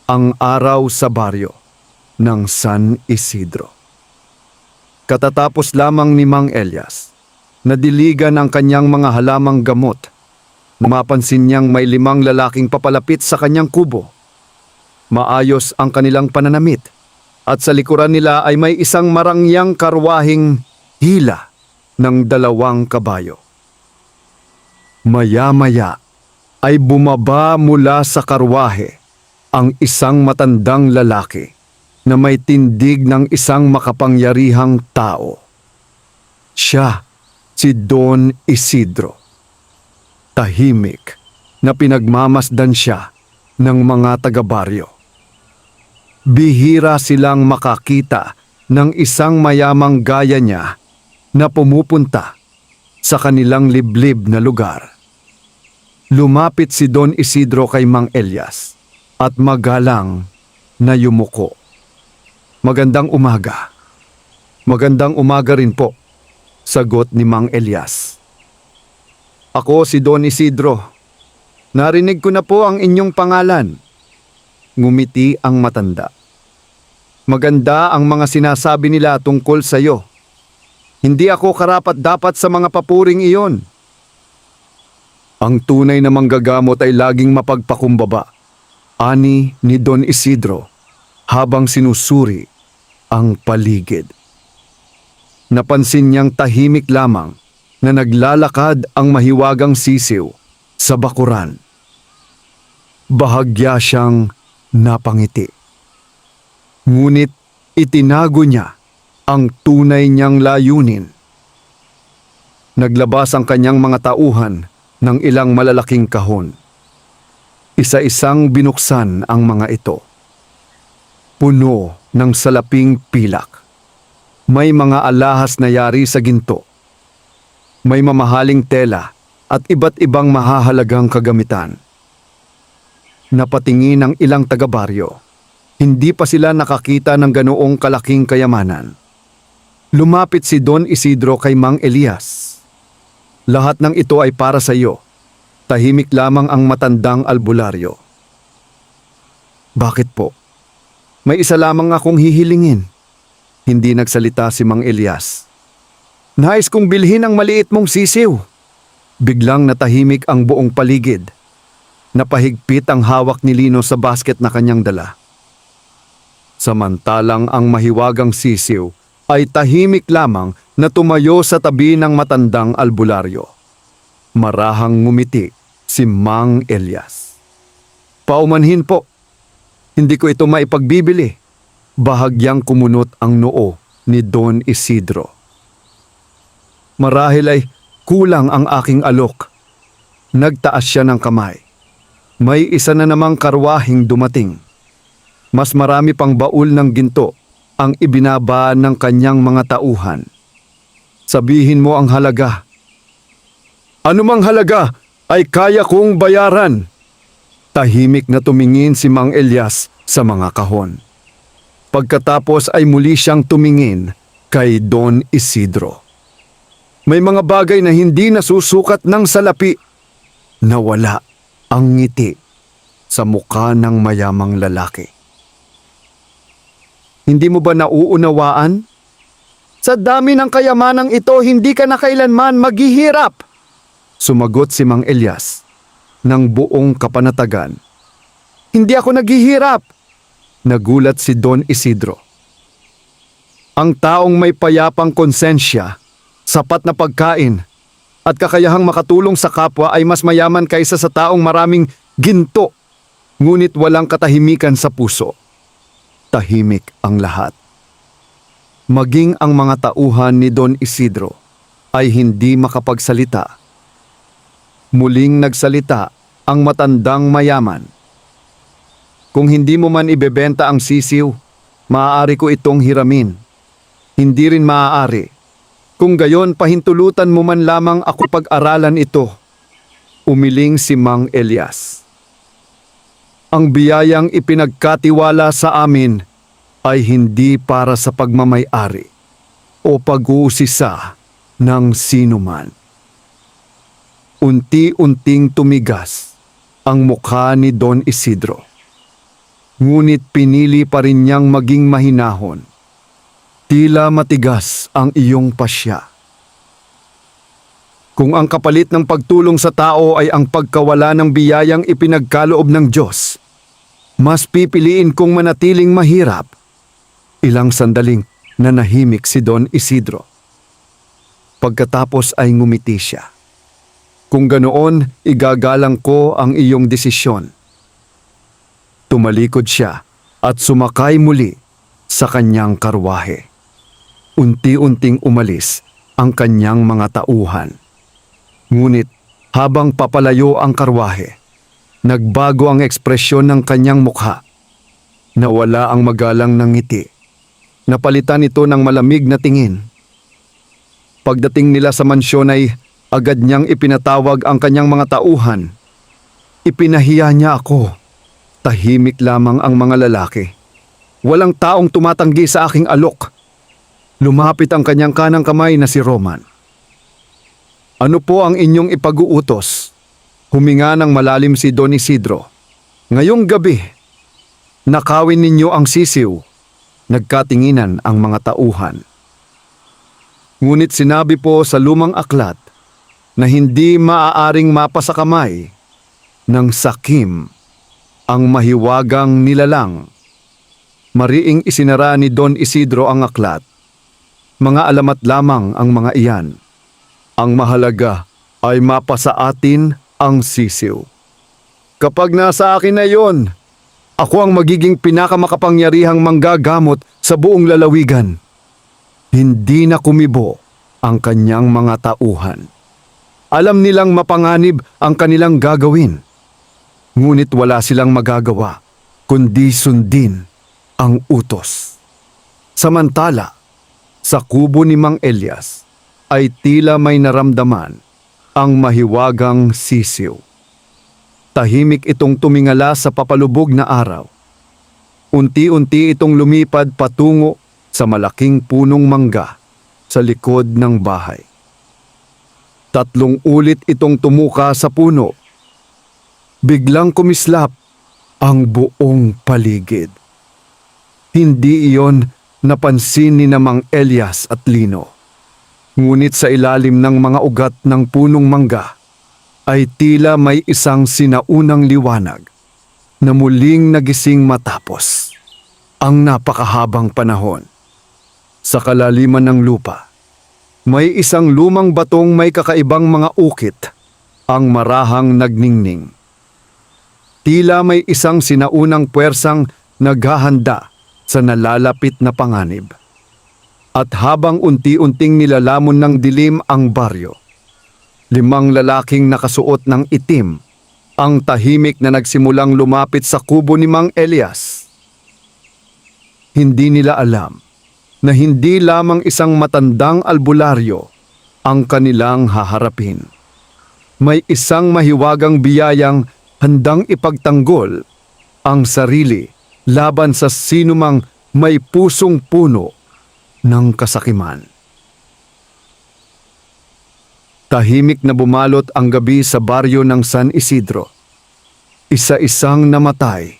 ang araw sa baryo ng San Isidro. Katatapos lamang ni Mang Elias na diligan ang kanyang mga halamang gamot, mapansin niyang may 5 lalaking papalapit sa kanyang kubo. Maayos ang kanilang pananamit at sa likuran nila ay may isang marangyang karwaheng hila ng 2 kabayo. Maya-maya ay bumaba mula sa karwahe ang isang matandang lalaki na may tindig ng isang makapangyarihang tao. Siya si Don Isidro. Tahimik na pinagmamasdan siya ng mga taga-baryo. Bihira silang makakita ng isang mayamang gaya niya na pumupunta sa kanilang liblib na lugar. Lumapit si Don Isidro kay Mang Elias at magalang na yumuko. Magandang umaga. Magandang umaga rin po, sagot ni Mang Elias. Ako si Don Isidro. Narinig ko na po ang inyong pangalan. Ngumiti ang matanda. Maganda ang mga sinasabi nila tungkol sa iyo. Hindi ako karapat-dapat sa mga papuring iyon. Ang tunay na manggagamot ay laging mapagpakumbaba, ani ni Don Isidro habang sinusuri ang paligid. Napansin niyang tahimik lamang na naglalakad ang mahiwagang sisiw sa bakuran. Bahagya siyang napangiti. Ngunit itinago niya ang tunay niyang layunin. Naglabas ang kanyang mga tauhan ng ilang malalaking kahon. Isa-isang binuksan ang mga ito. Puno ng salaping pilak. May mga alahas na yari sa ginto. May mamahaling tela at iba't ibang mahahalagang kagamitan. Napatingin ang ilang taga-baryo. Hindi pa sila nakakita ng ganoong kalaking kayamanan. Lumapit si Don Isidro kay Mang Elias. Lahat ng ito ay para sa iyo. Tahimik lamang ang matandang albularyo. Bakit po? May isa lamang akong hihilingin. Hindi nagsalita si Mang Elias. Nais kong bilhin ang maliit mong sisiw. Biglang natahimik ang buong paligid. Napahigpit ang hawak ni Lino sa basket na kanyang dala. Samantalang ang mahiwagang sisiw ay tahimik lamang na tumayo sa tabi ng matandang albularyo. Marahang ngumiti si Mang Elias. Paumanhin po. Hindi ko ito maipagbibili. Bahagyang kumunot ang noo ni Don Isidro. Marahil ay kulang ang aking alok. Nagtaas siya ng kamay. May isa na namang karwaheng dumating. Mas marami pang baul ng ginto ang ibinaba ng kanyang mga tauhan. Sabihin mo ang halaga. Anumang halaga ay kaya kong bayaran. Tahimik na tumingin si Mang Elias sa mga kahon. Pagkatapos ay muli siyang tumingin kay Don Isidro. May mga bagay na hindi nasusukat ng salapi. Nawala ang ngiti sa mukha ng mayamang lalaki. Hindi mo ba nauunawaan? Sa dami ng kayamanang ito, hindi ka na kailanman maghihirap. Sumagot si Mang Elias ng buong kapanatagan. Hindi ako naghihirap. Nagulat si Don Isidro. Ang taong may payapang konsensya, sapat na pagkain, at kakayahang makatulong sa kapwa ay mas mayaman kaysa sa taong maraming ginto, ngunit walang katahimikan sa puso. Tahimik ang lahat. Maging ang mga tauhan ni Don Isidro ay hindi makapagsalita. Muling nagsalita ang matandang mayaman. Kung hindi mo man ibebenta ang sisiw, maaari ko itong hiramin. Hindi rin maaari. Kung gayon, pahintulutan mo man lamang ako pag-aralan ito. Umiling si Mang Elias. Ang biyayang ipinagkatiwala sa amin ay hindi para sa pagmamay-ari o pag-uusisa ng sinuman. Unti-unting tumigas ang mukha ni Don Isidro. Ngunit pinili pa rin niyang maging mahinahon. Tila matigas ang iyong pasya. Kung ang kapalit ng pagtulong sa tao ay ang pagkawala ng biyayang ipinagkaloob ng Diyos, mas pipiliin kong manatiling mahirap. Ilang sandaling nanahimik si Don Isidro. Pagkatapos ay ngumiti siya. Kung ganoon, igagalang ko ang iyong desisyon. Tumalikod siya at sumakay muli sa kanyang karwahe. Unti-unting umalis ang kanyang mga tauhan. Ngunit habang papalayo ang karwahe, nagbago ang ekspresyon ng kanyang mukha. Nawala ang magalang ng ngiti. Napalitan ito ng malamig na tingin. Pagdating nila sa mansyon ay agad niyang ipinatawag ang kanyang mga tauhan. Ipinahiya niya ako. Tahimik lamang ang mga lalaki. Walang taong tumatanggi sa aking alok. Lumapit ang kanyang kanang kamay na si Roman. Ano po ang inyong ipag-uutos? Huminga ng malalim si Don Isidro. Ngayong gabi, nakawin ninyo ang sisiw. Nagkatinginan ang mga tauhan. Ngunit sinabi po sa lumang aklat na hindi maaaring mapasakamay ng sakim ang mahiwagang nilalang. Mariing isinara ni Don Isidro ang aklat. Mga alamat lamang ang mga iyan. Ang mahalaga ay mapasa atin ang sisiw. Kapag nasa akin na yon, ako ang magiging pinakamakapangyarihang manggagamot sa buong lalawigan. Hindi na kumibo ang kanyang mga tauhan. Alam nilang mapanganib ang kanilang gagawin. Ngunit wala silang magagawa, kundi sundin ang utos. Samantala, sa kubo ni Mang Elias ay tila may naramdaman ang mahiwagang sisiw. Tahimik itong tumingala sa papalubog na araw. Unti-unti itong lumipad patungo sa malaking punong mangga sa likod ng bahay. 3 ulit itong tumuka sa puno. Biglang kumislap ang buong paligid. Hindi iyon napansin ni Mang Elias at Lino. Ngunit sa ilalim ng mga ugat ng punong mangga ay tila may isang sinaunang liwanag na muling nagising matapos ang napakahabang panahon. Sa kalaliman ng lupa, may isang lumang batong may kakaibang mga ukit ang marahang nagningning. Tila may isang sinaunang puwersang naghahanda sa nalalapit na panganib. At habang unti-unting nilalamon ng dilim ang baryo, 5 lalaking nakasuot ng itim ang tahimik na nagsimulang lumapit sa kubo ni Mang Elias. Hindi nila alam na hindi lamang isang matandang albularyo ang kanilang haharapin. May isang mahiwagang biyayang handang ipagtanggol ang sarili laban sa sinumang may pusong puno ng kasakiman. Tahimik na bumalot ang gabi sa baryo ng San Isidro. Isa-isang namatay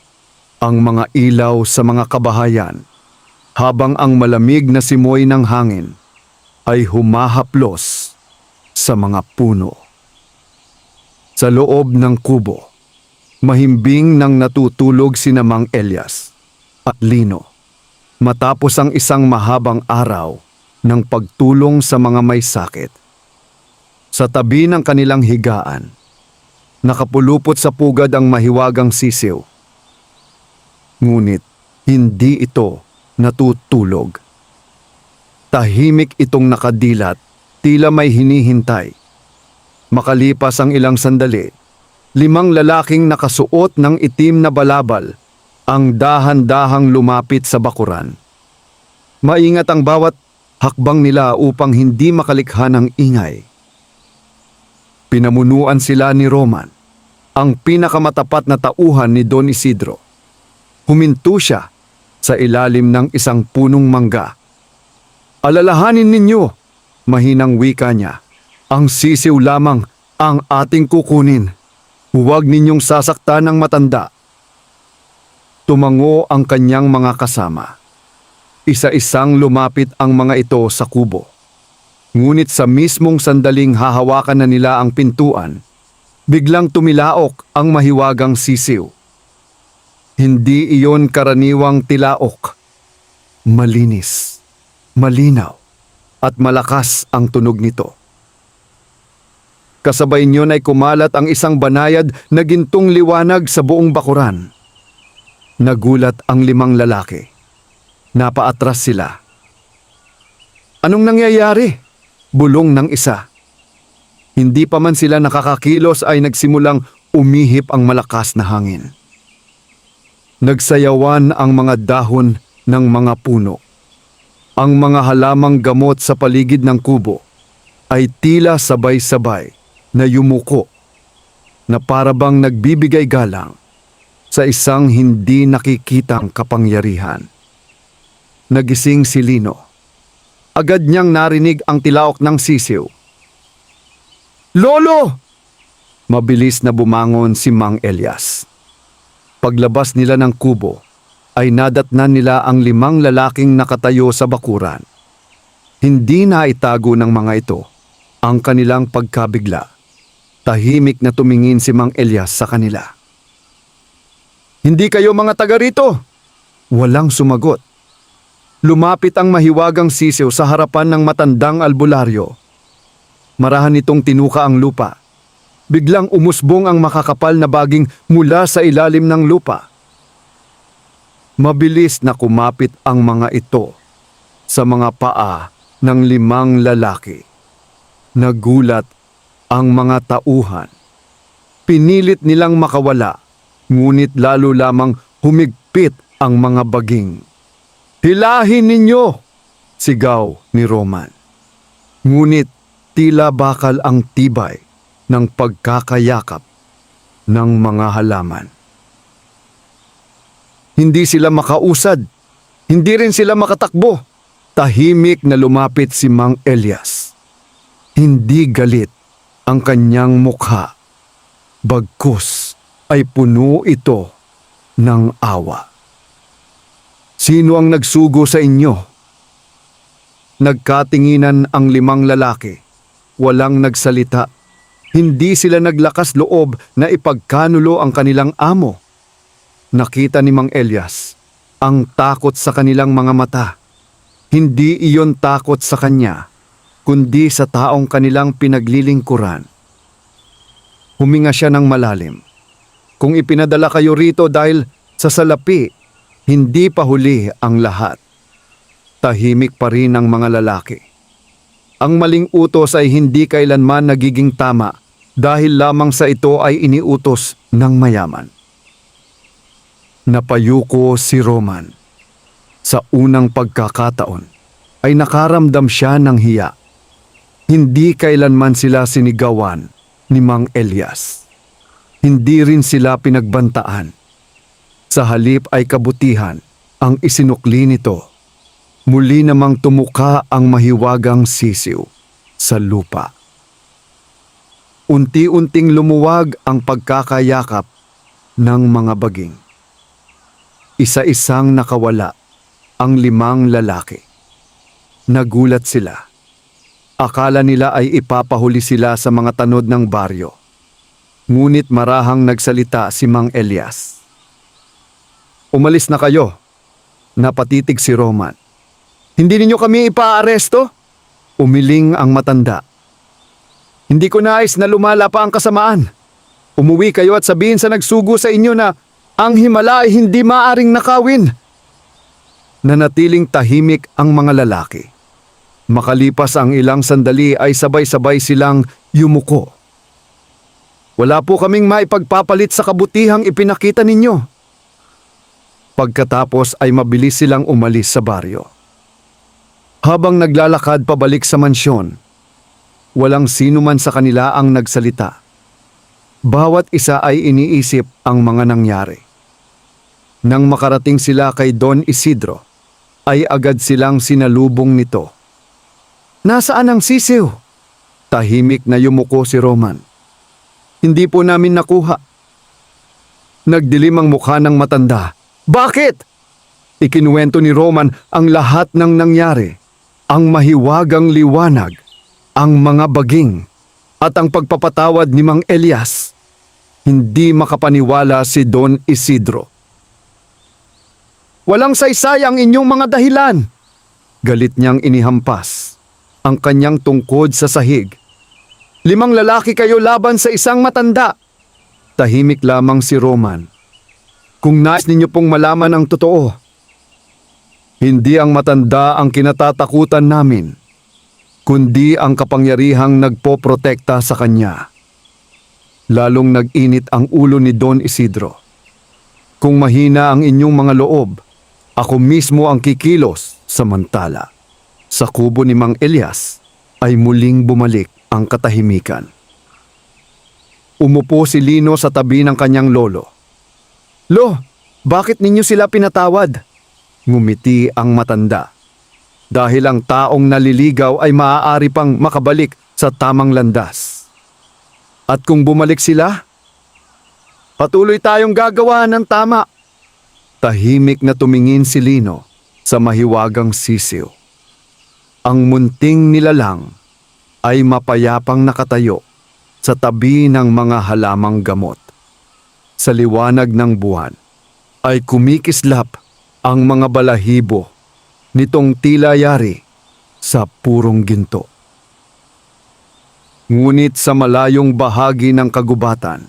ang mga ilaw sa mga kabahayan habang ang malamig na simoy ng hangin ay humahaplos sa mga puno. Sa loob ng kubo, mahimbing nang natutulog sina Mang Elias at Lino matapos ang isang mahabang araw ng pagtulong sa mga may sakit. Sa tabi ng kanilang higaan, nakapulupot sa pugad ang mahiwagang sisiw. Ngunit hindi ito natutulog. Tahimik itong nakadilat, tila may hinihintay. Makalipas ang ilang sandali, 5 lalaking nakasuot ng itim na balabal ang dahan-dahang lumapit sa bakuran. Maingat ang bawat hakbang nila upang hindi makalikha ng ingay. Pinamunuan sila ni Roman, ang pinakamatapat na tauhan ni Don Isidro. Huminto siya sa ilalim ng isang punong mangga. Alalahanin ninyo, mahinang wika niya, ang sisiw lamang ang ating kukunin. Huwag ninyong sasaktan ng matanda. Tumango ang kanyang mga kasama. Isa-isang lumapit ang mga ito sa kubo. Ngunit sa mismong sandaling hahawakan na nila ang pintuan, biglang tumilaok ang mahiwagang sisiw. Hindi iyon karaniwang tilaok. Malinis, malinaw, at malakas ang tunog nito. Kasabay niyon ay kumalat ang isang banayad na gintong liwanag sa buong bakuran. Nagulat ang 5 lalaki. Napaatras sila. Anong nangyayari? Bulong ng isa. Hindi pa man sila nakakakilos ay nagsimulang umihip ang malakas na hangin. Nagsayawan ang mga dahon ng mga puno. Ang mga halamang gamot sa paligid ng kubo ay tila sabay-sabay na yumuko na parabang nagbibigay galang sa isang hindi nakikitang kapangyarihan. Nagising si Lino. Agad niyang narinig ang tilaok ng sisiw. Lolo! Mabilis na bumangon si Mang Elias. Paglabas nila ng kubo, ay nadatnan nila ang 5 lalaking nakatayo sa bakuran. Hindi na itago ng mga ito ang kanilang pagkabigla. Tahimik na tumingin si Mang Elias sa kanila. "Hindi kayo mga taga rito?" Walang sumagot. Lumapit ang mahiwagang sisiw sa harapan ng matandang albularyo. Marahan nitong tinuka ang lupa. Biglang umusbong ang makakapal na baging mula sa ilalim ng lupa. Mabilis na kumapit ang mga ito sa mga paa ng 5 lalaki. Nagulat ang mga tauhan. Pinilit nilang makawala, ngunit lalo lamang humigpit ang mga baging. "Hilahin ninyo!" sigaw ni Roman. Ngunit tila bakal ang tibay ng pagkakayakap ng mga halaman. Hindi sila makausad, hindi rin sila makatakbo. Tahimik na lumapit si Mang Elias. Hindi galit ang kanyang mukha, bagkus ay puno ito ng awa. "Sino ang nagsugo sa inyo?" Nagkatinginan ang 5 lalaki. Walang nagsalita. Hindi sila naglakas loob na ipagkanulo ang kanilang amo. Nakita ni Mang Elias ang takot sa kanilang mga mata. Hindi iyon takot sa kanya, kundi sa taong kanilang pinaglilingkuran. Huminga siya ng malalim. "Kung ipinadala kayo rito dahil sa salapi, hindi pa huli ang lahat." Tahimik pa rin ang mga lalaki. Ang maling utos ay hindi kailanman nagiging tama dahil lamang sa ito ay iniutos ng mayaman. Napayuko si Roman. Sa unang pagkakataon ay nakaramdam siya ng hiya. Hindi kailanman sila sinigawan ni Mang Elias. Hindi rin sila pinagbantaan. Sa halip ay kabutihan ang isinukli nito. Muli namang tumuka ang mahiwagang sisiw sa lupa. Unti-unting lumuwag ang pagkakayakap ng mga baging. Isa-isang nakawala ang 5 lalaki. Nagulat sila. Akala nila ay ipapahuli sila sa mga tanod ng baryo. Ngunit marahang nagsalita si Mang Elias. "Umalis na kayo." Napatitig si Roman. "Hindi ninyo kami ipaaresto?" Umiling ang matanda. "Hindi ko nais na lumala pa ang kasamaan. Umuwi kayo at sabihin sa nagsugo sa inyo na ang himala ay hindi maaring nakawin." Nanatiling tahimik ang mga lalaki. Makalipas ang ilang sandali ay sabay-sabay silang yumuko. "Wala po kaming maipagpapalit sa kabutihang ipinakita ninyo." Pagkatapos ay mabilis silang umalis sa baryo. Habang naglalakad pabalik sa mansyon, walang sino man sa kanila ang nagsalita. Bawat isa ay iniisip ang mga nangyari. Nang makarating sila kay Don Isidro, ay agad silang sinalubong nito. "Nasaan ang sisiw?" Tahimik na yumuko si Roman. "Hindi po namin nakuha." Nagdilim ang mukha ng matanda. "Bakit?" Ikinuwento ni Roman ang lahat ng nangyari. Ang mahiwagang liwanag, ang mga baging, at ang pagpapatawad ni Mang Elias. Hindi makapaniwala si Don Isidro. "Walang saysay ang inyong mga dahilan." Galit niyang inihampas ang kanyang tungkod sa sahig. 5 lalaki kayo laban sa isang matanda." Tahimik lamang si Roman. "Kung nais ninyo pong malaman ang totoo, hindi ang matanda ang kinatatakutan namin, kundi ang kapangyarihang nagpoprotekta sa kanya." Lalong nag-init ang ulo ni Don Isidro. "Kung mahina ang inyong mga loob, ako mismo ang kikilos." Samantala, sa kubo ni Mang Elias ay muling bumalik ang katahimikan. Umupo si Lino sa tabi ng kanyang lolo. "Lo, bakit ninyo sila pinatawad?" Ngumiti ang matanda. "Dahil ang taong naliligaw ay maaari pang makabalik sa tamang landas." At kung bumalik sila, patuloy tayong gagawa ng tama. Tahimik na tumingin si Lino sa mahiwagang sisiw. Ang munting nilalang ay mapayapang nakatayo sa tabi ng mga halamang gamot. Sa liwanag ng buwan ay kumikislap ang mga balahibo nitong tila yari sa purong ginto. Ngunit sa malayong bahagi ng kagubatan,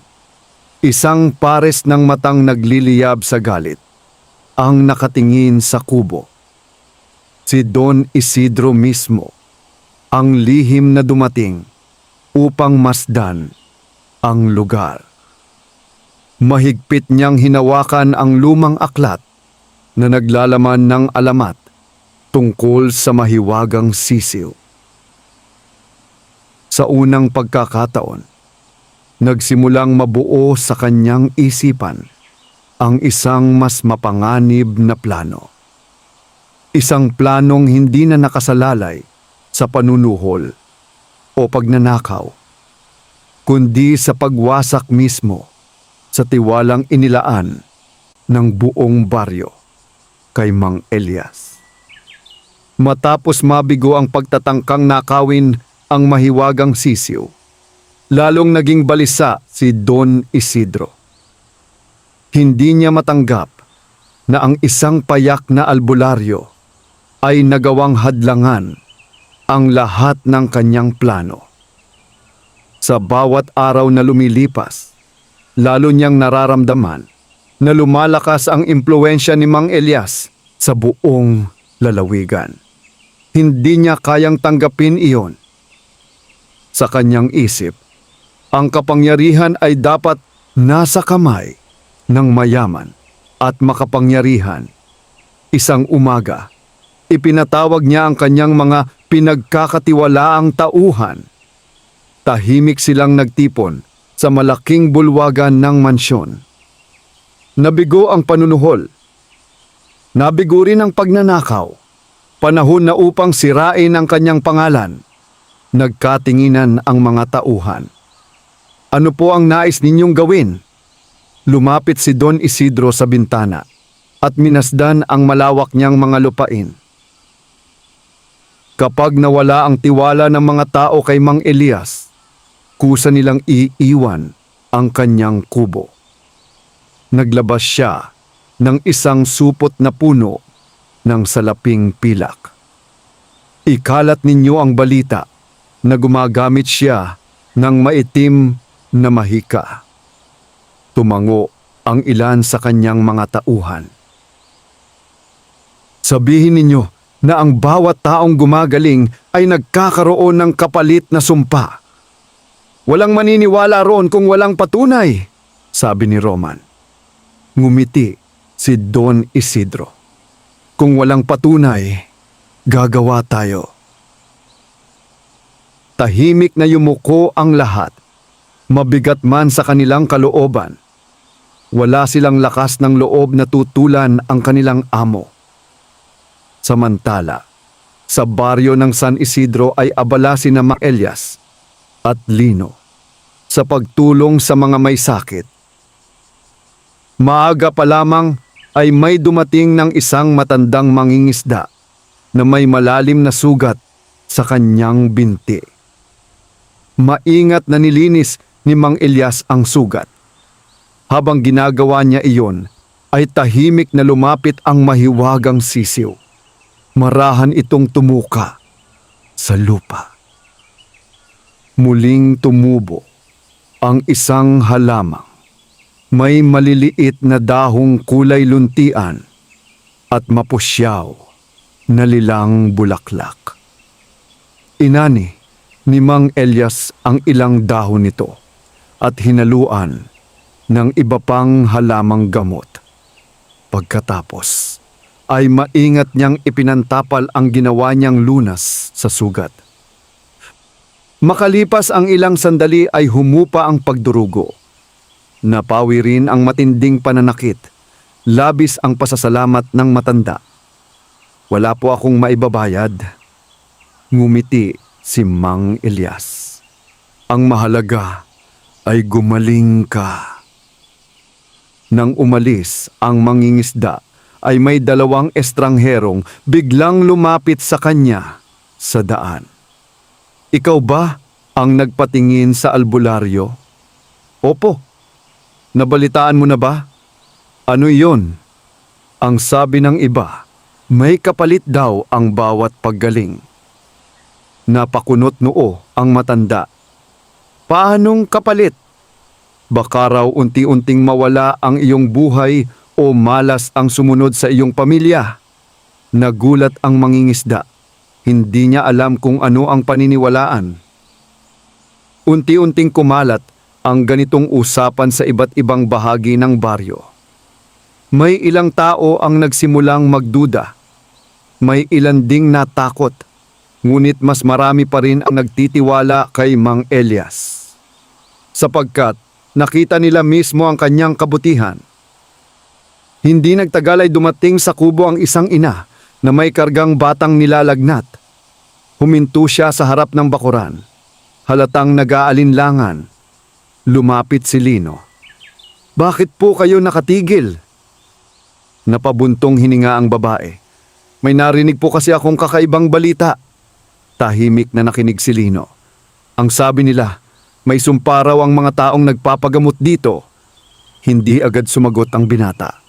isang pares ng matang nagliliyab sa galit ang nakatingin sa kubo. Si Don Isidro mismo, ang lihim na dumating upang masdan ang lugar. Mahigpit niyang hinawakan ang lumang aklat na naglalaman ng alamat tungkol sa mahiwagang sisiw. Sa unang pagkakataon, nagsimulang mabuo sa kanyang isipan ang isang mas mapanganib na plano. Isang planong hindi na nakasalalay sa panunuhol o pagnanakaw, kundi sa pagwasak mismo sa tiwalang inilaan ng buong baryo kay Mang Elias. Matapos mabigo ang pagtatangkang nakawin ang mahiwagang sisiw, lalong naging balisa si Don Isidro. Hindi niya matanggap na ang isang payak na albularyo ay nagawang hadlangan ang lahat ng kanyang plano. Sa bawat araw na lumilipas, lalo niyang nararamdaman na lumalakas ang impluwensya ni Mang Elias sa buong lalawigan. Hindi niya kayang tanggapin iyon. Sa kanyang isip, ang kapangyarihan ay dapat nasa kamay ng mayaman at makapangyarihan. Isang umaga, ipinatawag niya ang kanyang mga pinagkakatiwalaang tauhan. Tahimik silang nagtipon sa malaking bulwagan ng mansyon. Nabigo ang panunuhol. Nabigo rin ang pagnanakaw. Panahon na upang sirain ang kanyang pangalan. Nagkatinginan ang mga tauhan. Ano po ang nais ninyong gawin? Lumapit si Don Isidro sa bintana at minasdan ang malawak niyang mga lupain. Kapag nawala ang tiwala ng mga tao kay Mang Elias, kusa nilang iiwan ang kanyang kubo. Naglabas siya ng isang supot na puno ng salaping pilak. Ikalat ninyo ang balita na gumagamit siya ng maitim na mahika. Tumango ang ilan sa kanyang mga tauhan. Sabihin ninyo na ang bawat taong gumagaling ay nagkakaroon ng kapalit na sumpa. Walang maniniwala roon kung walang patunay, sabi ni Roman. Ngumiti si Don Isidro. Kung walang patunay, gagawa tayo. Tahimik na yumuko ang lahat. Mabigat man sa kanilang kalooban. Wala silang lakas ng loob na tutulan ang kanilang amo. Samantala, sa baryo ng San Isidro ay abala sina Mang Elias at Lino sa pagtulong sa mga may sakit. Maaga pa lamang ay may dumating ng isang matandang mangingisda na may malalim na sugat sa kanyang binti. Maingat na nilinis ni Mang Elias ang sugat. Habang ginagawa niya iyon, ay tahimik na lumapit ang mahiwagang sisiw. Marahan itong tumuka sa lupa. Muling tumubo ang isang halamang. May maliliit na dahong kulay luntian at mapusyaw na lilang bulaklak. Inani ni Mang Elias ang ilang dahon nito at hinaluan ng iba pang halamang gamot. Pagkatapos, ay maingat niyang ipinantapal ang ginawa niyang lunas sa sugat. Makalipas ang ilang sandali ay humupa ang pagdurugo. Napawi rin ang matinding pananakit. Labis ang pasasalamat ng matanda. Wala po akong maibabayad. Ngumiti si Mang Elias. Ang mahalaga ay gumaling ka. Nang umalis ang mangingisda, ay may dalawang estrangherong biglang lumapit sa kanya sa daan. Ikaw ba ang nagpatingin sa albularyo? Opo. Nabalitaan mo na ba? Ano iyon? Ang sabi ng iba, may kapalit daw ang bawat paggaling. Napakunot noo ang matanda. Paanong kapalit? Baka raw unti-unting mawala ang iyong buhay o malas ang sumunod sa iyong pamilya. Nagulat ang mangingisda. Hindi niya alam kung ano ang paniniwalaan. Unti-unting kumalat ang ganitong usapan sa iba't ibang bahagi ng baryo. May ilang tao ang nagsimulang magduda. May ilan ding natakot. Ngunit mas marami pa rin ang nagtitiwala kay Mang Elias. Sapagkat nakita nila mismo ang kanyang kabutihan. Hindi nagtagal ay dumating sa kubo ang isang ina na may kargang batang nilalagnat. Huminto siya sa harap ng bakuran. Halatang nag-aalinlangan. Lumapit si Lino. Bakit po kayo nakatigil? Napabuntong hininga ang babae. May narinig po kasi akong kakaibang balita. Tahimik na nakinig si Lino. Ang sabi nila, may sumpa raw ang mga taong nagpapagamot dito. Hindi agad sumagot ang binata.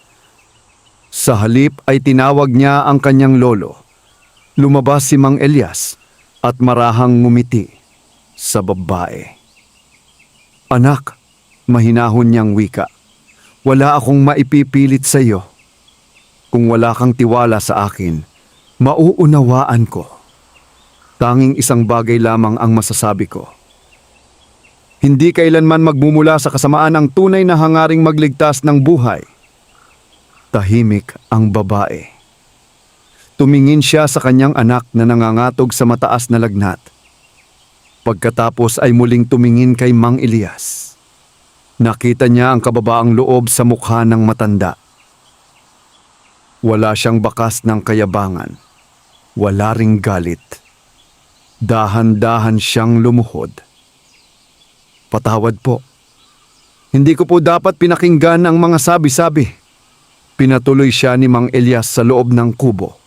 Sa halip ay tinawag niya ang kanyang lolo. Lumabas si Mang Elias at marahang ngumiti sa babae. Anak, mahinahon niyang wika. Wala akong maipipilit sa iyo. Kung wala kang tiwala sa akin, mauunawaan ko. Tanging isang bagay lamang ang masasabi ko. Hindi kailanman magmumula sa kasamaan ang tunay na hangaring magligtas ng buhay. Tahimik ang babae. Tumingin siya sa kanyang anak na nangangatog sa mataas na lagnat. Pagkatapos ay muling tumingin kay Mang Elias. Nakita niya ang kababaang loob sa mukha ng matanda. Wala siyang bakas ng kayabangan. Wala ring galit. Dahan-dahan siyang lumuhod. Patawad po. Hindi ko po dapat pinakinggan ang mga sabi-sabi. Pinatuloy siya ni Mang Elias sa loob ng kubo.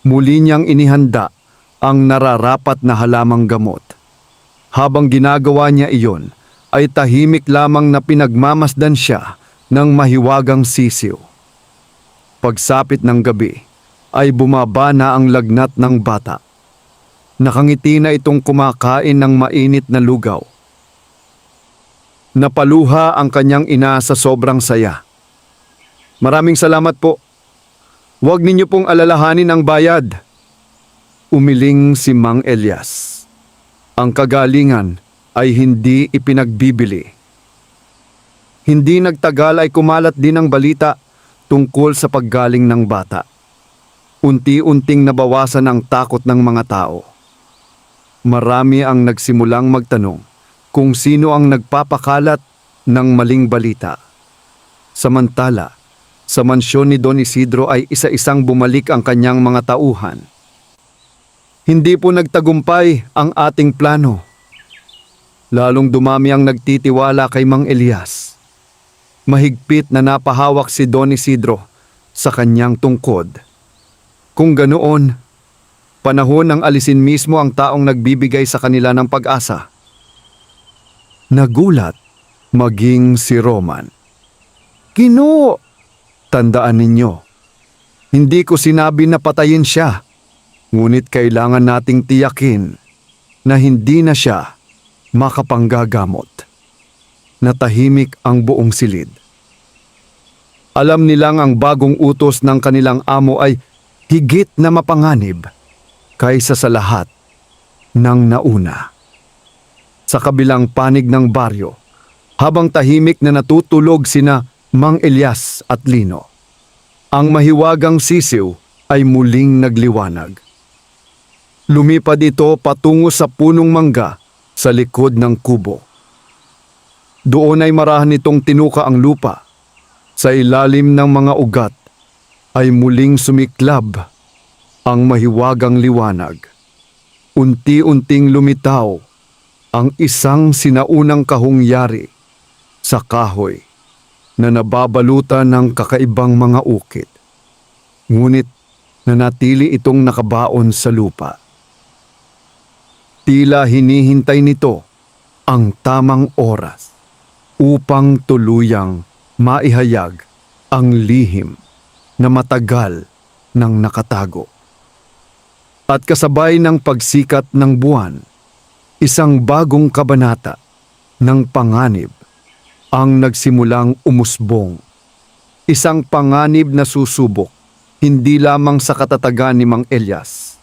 Muli niyang inihanda ang nararapat na halamang gamot. Habang ginagawa niya iyon, ay tahimik lamang na pinagmamasdan siya ng mahiwagang sisiw. Pagsapit ng gabi, ay bumaba na ang lagnat ng bata. Nakangiti na itong kumakain ng mainit na lugaw. Napaluha ang kanyang ina sa sobrang saya. Maraming salamat po. Huwag ninyo pong alalahanin ang bayad. Umiling si Mang Elias. Ang kagalingan ay hindi ipinagbibili. Hindi nagtagal ay kumalat din ang balita tungkol sa paggaling ng bata. Unti-unting nabawasan ang takot ng mga tao. Marami ang nagsimulang magtanong kung sino ang nagpapakalat ng maling balita. Samantala, sa mansyon ni Don Isidro ay isa-isang bumalik ang kanyang mga tauhan. Hindi po nagtagumpay ang ating plano. Lalong dumami ang nagtitiwala kay Mang Elias. Mahigpit na napahawak si Don Isidro sa kanyang tungkod. Kung ganoon, panahon ng alisin mismo ang taong nagbibigay sa kanila ng pag-asa. Nagulat, maging si Roman. Ginoo, tandaan ninyo, hindi ko sinabi na patayin siya, ngunit kailangan nating tiyakin na hindi na siya makapanggagamot. Natahimik ang buong silid. Alam nilang ang bagong utos ng kanilang amo ay higit na mapanganib kaysa sa lahat ng nauna. Sa kabilang panig ng baryo, habang tahimik na natutulog sina Mang Elias at Lino, ang mahiwagang sisiw ay muling nagliwanag. Lumipad ito patungo sa punong mangga sa likod ng kubo. Doon ay marahan nitong tinuka ang lupa. Sa ilalim ng mga ugat ay muling sumiklab ang mahiwagang liwanag. Unti-unting lumitaw ang isang sinaunang kahungyari sa kahoy na nababalutan ng kakaibang mga ukit. Ngunit nanatili itong nakabaon sa lupa. Tila hinihintay nito ang tamang oras upang tuluyang maihayag ang lihim na matagal nang nakatago. At kasabay ng pagsikat ng buwan, isang bagong kabanata ng panganib ang nagsimulang umusbong. Isang panganib na susubok hindi lamang sa katatagan ni Mang Elias,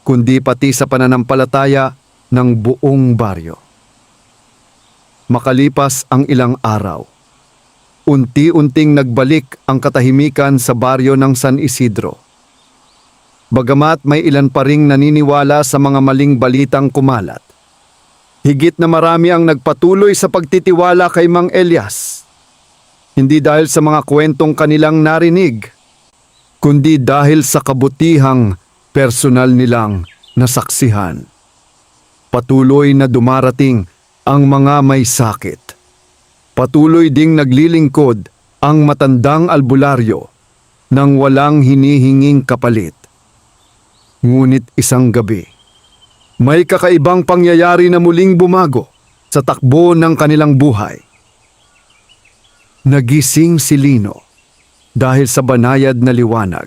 kundi pati sa pananampalataya ng buong baryo. Makalipas ang ilang araw, unti-unting nagbalik ang katahimikan sa baryo ng San Isidro. Bagamat may ilan pa ring naniniwala sa mga maling balitang kumalat, higit na marami ang nagpatuloy sa pagtitiwala kay Mang Elias. Hindi dahil sa mga kwentong kanilang narinig, kundi dahil sa kabutihang personal nilang nasaksihan. Patuloy na dumarating ang mga may sakit. Patuloy ding naglilingkod ang matandang albularyo nang walang hinihinging kapalit. Ngunit isang gabi, may kakaibang pangyayari na muling bumago sa takbo ng kanilang buhay. Nagising si Lino dahil sa banayad na liwanag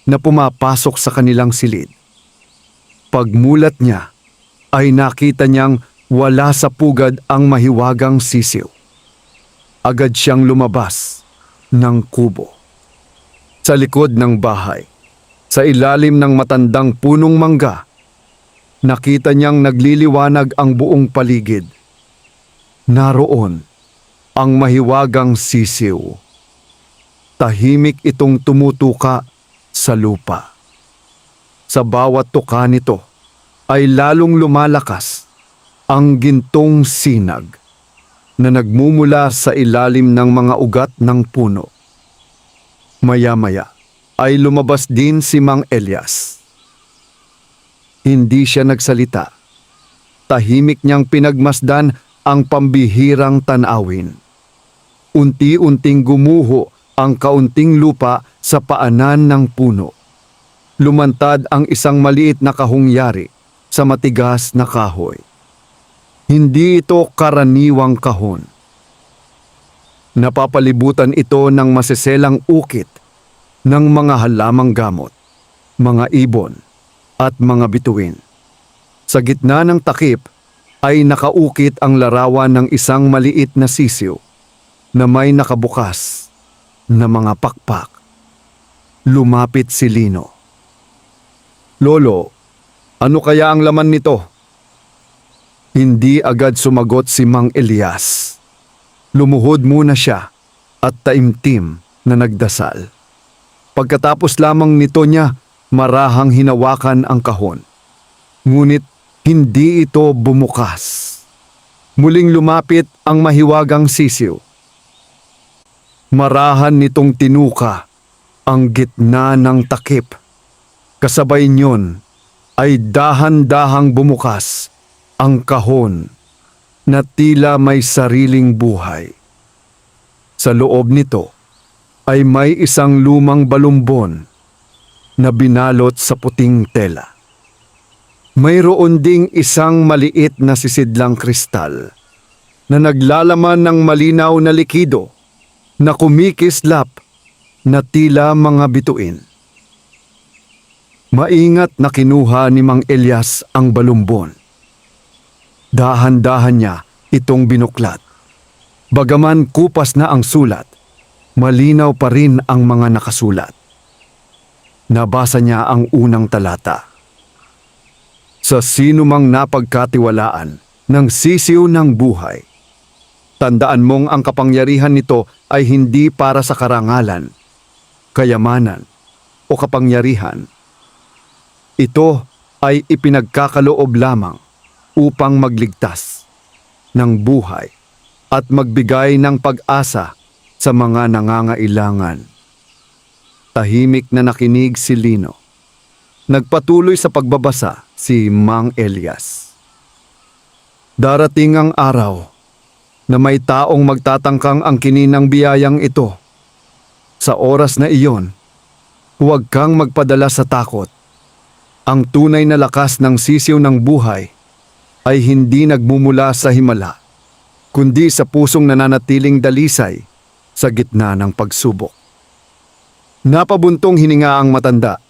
na pumapasok sa kanilang silid. Pagmulat niya ay nakita niyang wala sa pugad ang mahiwagang sisiw. Agad siyang lumabas ng kubo. Sa likod ng bahay, sa ilalim ng matandang punong mangga, nakita niyang nagliliwanag ang buong paligid. Naroon ang mahiwagang sisiw. Tahimik itong tumutuka sa lupa. Sa bawat tuka nito ay lalong lumalakas ang gintong sinag na nagmumula sa ilalim ng mga ugat ng puno. Maya-maya ay lumabas din si Mang Elias. Hindi siya nagsalita. Tahimik niyang pinagmasdan ang pambihirang tanawin. Unti-unting gumuho ang kaunting lupa sa paanan ng puno. Lumantad ang isang maliit na kahungyari sa matigas na kahoy. Hindi ito karaniwang kahon. Napapalibutan ito ng masiselang ukit ng mga halamang gamot, mga ibon, at mga bituin. Sa gitna ng takip ay nakaukit ang larawan ng isang maliit na sisiw na may nakabukas na mga pakpak. Lumapit si Lino. "Lolo, ano kaya ang laman nito?" Hindi agad sumagot si Mang Elias. Lumuhod muna siya at taimtim na nagdasal. Pagkatapos lamang nito niya marahang hinawakan ang kahon. Ngunit hindi ito bumukas. Muling lumapit ang mahiwagang sisiw. Marahan nitong tinuka ang gitna ng takip. Kasabay niyon ay dahan-dahang bumukas ang kahon na tila may sariling buhay. Sa loob nito ay may isang lumang balumbon na binalot sa puting tela. Mayroon ding isang maliit na sisidlang kristal na naglalaman ng malinaw na likido na kumikislap na tila mga bituin. Maingat na kinuha ni Mang Elias ang balumbon. Dahan-dahan niya itong binuklat. Bagaman kupas na ang sulat, malinaw pa rin ang mga nakasulat. Nabasa niya ang unang talata. Sa sinumang napagkatiwalaan ng sisiw ng buhay, tandaan mong ang kapangyarihan nito ay hindi para sa karangalan, kayamanan, o kapangyarihan. Ito ay ipinagkakaloob lamang upang magligtas ng buhay at magbigay ng pag-asa sa mga nangangailangan. Tahimik na nakinig si Lino. Nagpatuloy sa pagbabasa si Mang Elias. Darating ang araw na may taong magtatangkang angkinin ng biyayang ito. Sa oras na iyon, huwag kang magpadala sa takot. Ang tunay na lakas ng sisiw ng buhay ay hindi nagmumula sa himala, kundi sa pusong nananatiling dalisay sa gitna ng pagsubok. Napabuntong hininga ang matanda.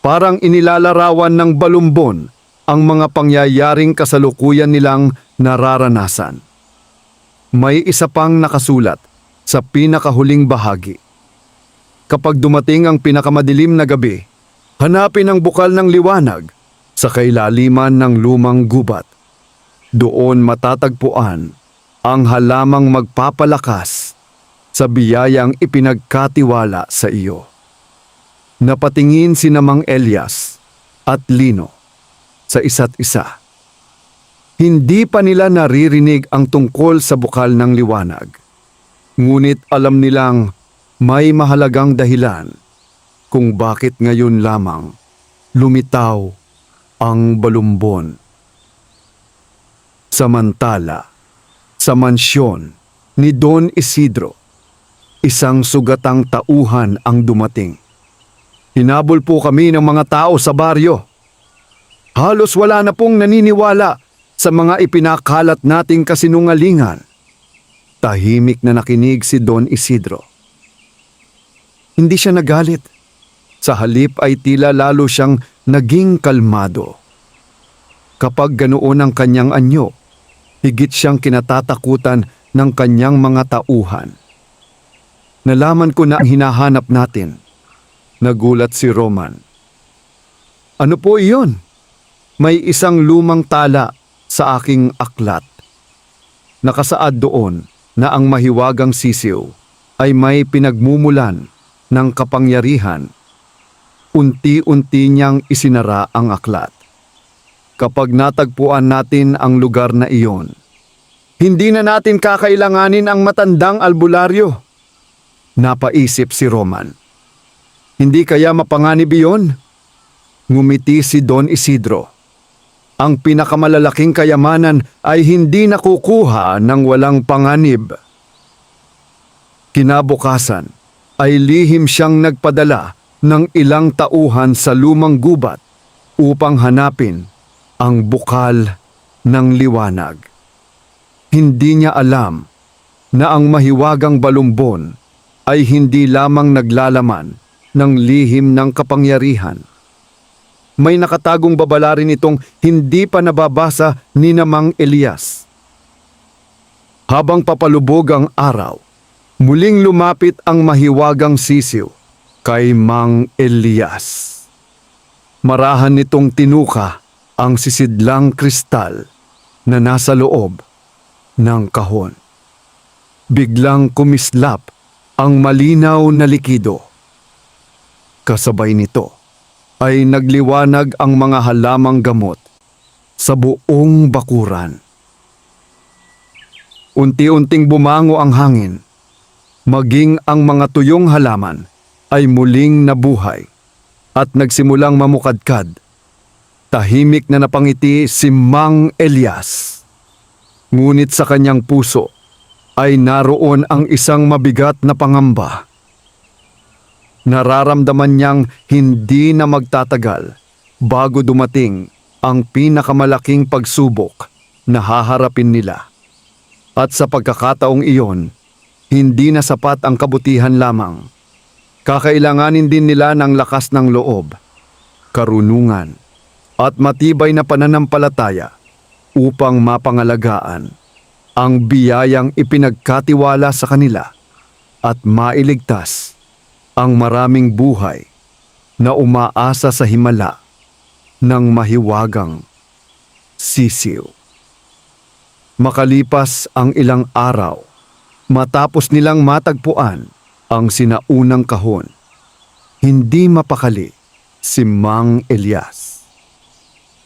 Parang inilalarawan ng balumbon ang mga pangyayaring kasalukuyan nilang nararanasan. May isa pang nakasulat sa pinakahuling bahagi. Kapag dumating ang pinakamadilim na gabi, hanapin ang bukal ng liwanag sa kailaliman ng lumang gubat. Doon matatagpuan ang halamang magpapalakas sa biyayang ipinagkatiwala sa iyo. Napatingin si Mang Elias at Lino sa isa't isa. Hindi pa nila naririnig ang tungkol sa bukal ng liwanag. Ngunit alam nilang may mahalagang dahilan kung bakit ngayon lamang lumitaw ang balumbon. Samantala, sa mansyon ni Don Isidro, isang sugatang tauhan ang dumating. Hinabol po kami ng mga tao sa baryo. Halos wala na pong naniniwala sa mga ipinakalat nating kasinungalingan. Tahimik na nakinig si Don Isidro. Hindi siya nagalit. Sa halip ay tila lalo siyang naging kalmado. Kapag ganoon ang kanyang anyo, higit siyang kinatatakutan ng kanyang mga tauhan. Nalaman ko na ang hinahanap natin. Nagulat si Roman. Ano po iyon? May isang lumang tala sa aking aklat. Nakasaad doon na ang mahiwagang sisiw ay may pinagmumulan ng kapangyarihan. Unti-unti niyang isinara ang aklat. Kapag natagpuan natin ang lugar na iyon, hindi na natin kakailanganin ang matandang albularyo. Napaisip si Roman. Hindi kaya mapanganib iyon? Ngumiti si Don Isidro. Ang pinakamalalaking kayamanan ay hindi nakukuha ng walang panganib. Kinabukasan ay lihim siyang nagpadala ng ilang tauhan sa lumang gubat upang hanapin ang bukal ng liwanag. Hindi niya alam na ang mahiwagang balumbon ay hindi lamang naglalaman ng lihim ng kapangyarihan. May nakatagong babala rin itong hindi pa nababasa ni Mang Elias. Habang papalubog ang araw, muling lumapit ang mahiwagang sisiw kay Mang Elias. Marahan nitong tinuka ang sisidlang kristal na nasa loob ng kahon. Biglang kumislap ang malinaw na likido. Kasabay nito ay nagliwanag ang mga halamang gamot sa buong bakuran. Unti-unting bumango ang hangin, maging ang mga tuyong halaman ay muling nabuhay at nagsimulang mamukadkad. Tahimik na napangiti si Mang Elias. Ngunit sa kanyang puso ay naroon ang isang mabigat na pangamba. Nararamdaman niyang hindi na magtatagal bago dumating ang pinakamalaking pagsubok na haharapin nila. At sa pagkakataong iyon, hindi na sapat ang kabutihan lamang. Kakailanganin din nila ng lakas ng loob, karunungan, at matibay na pananampalataya upang mapangalagaan ang biyayang ipinagkatiwala sa kanila at mailigtas ang maraming buhay na umaasa sa himala ng mahiwagang sisiw. Makalipas ang ilang araw, matapos nilang matagpuan ang sinaunang kahon, hindi mapakali si Mang Elias.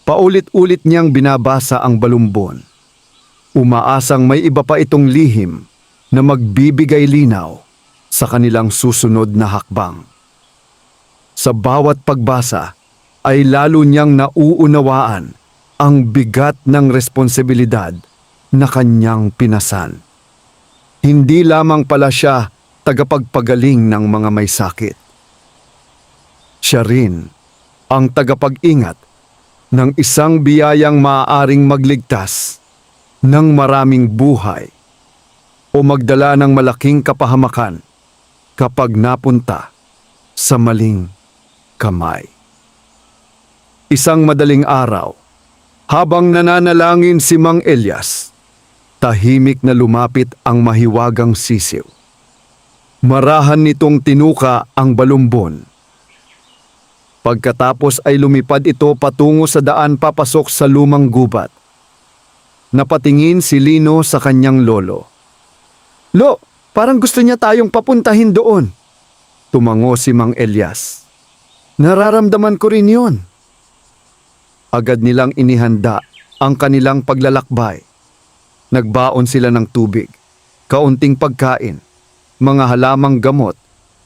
Paulit-ulit niyang binabasa ang balumbon. Umaasang may iba pa itong lihim na magbibigay linaw sa kanilang susunod na hakbang. Sa bawat pagbasa ay lalo niyang nauunawaan ang bigat ng responsibilidad na kanyang pinasan. Hindi lamang pala siya tagapagpagaling ng mga may sakit. Siya rin ang tagapag-ingat ng isang biyayang maaaring magligtas ng maraming buhay o magdala ng malaking kapahamakan kapag napunta sa maling kamay. Isang madaling araw, habang nananalangin si Mang Elias, tahimik na lumapit ang mahiwagang sisiw. Marahan nitong tinuka ang balumbon. Pagkatapos ay lumipad ito patungo sa daan papasok sa lumang gubat. Napatingin si Lino sa kanyang lolo. "Lo, parang gusto niya tayong papuntahin doon." Tumango si Mang Elias. "Nararamdaman ko rin yun." Agad nilang inihanda ang kanilang paglalakbay. Nagbaon sila ng tubig, kaunting pagkain, mga halamang gamot,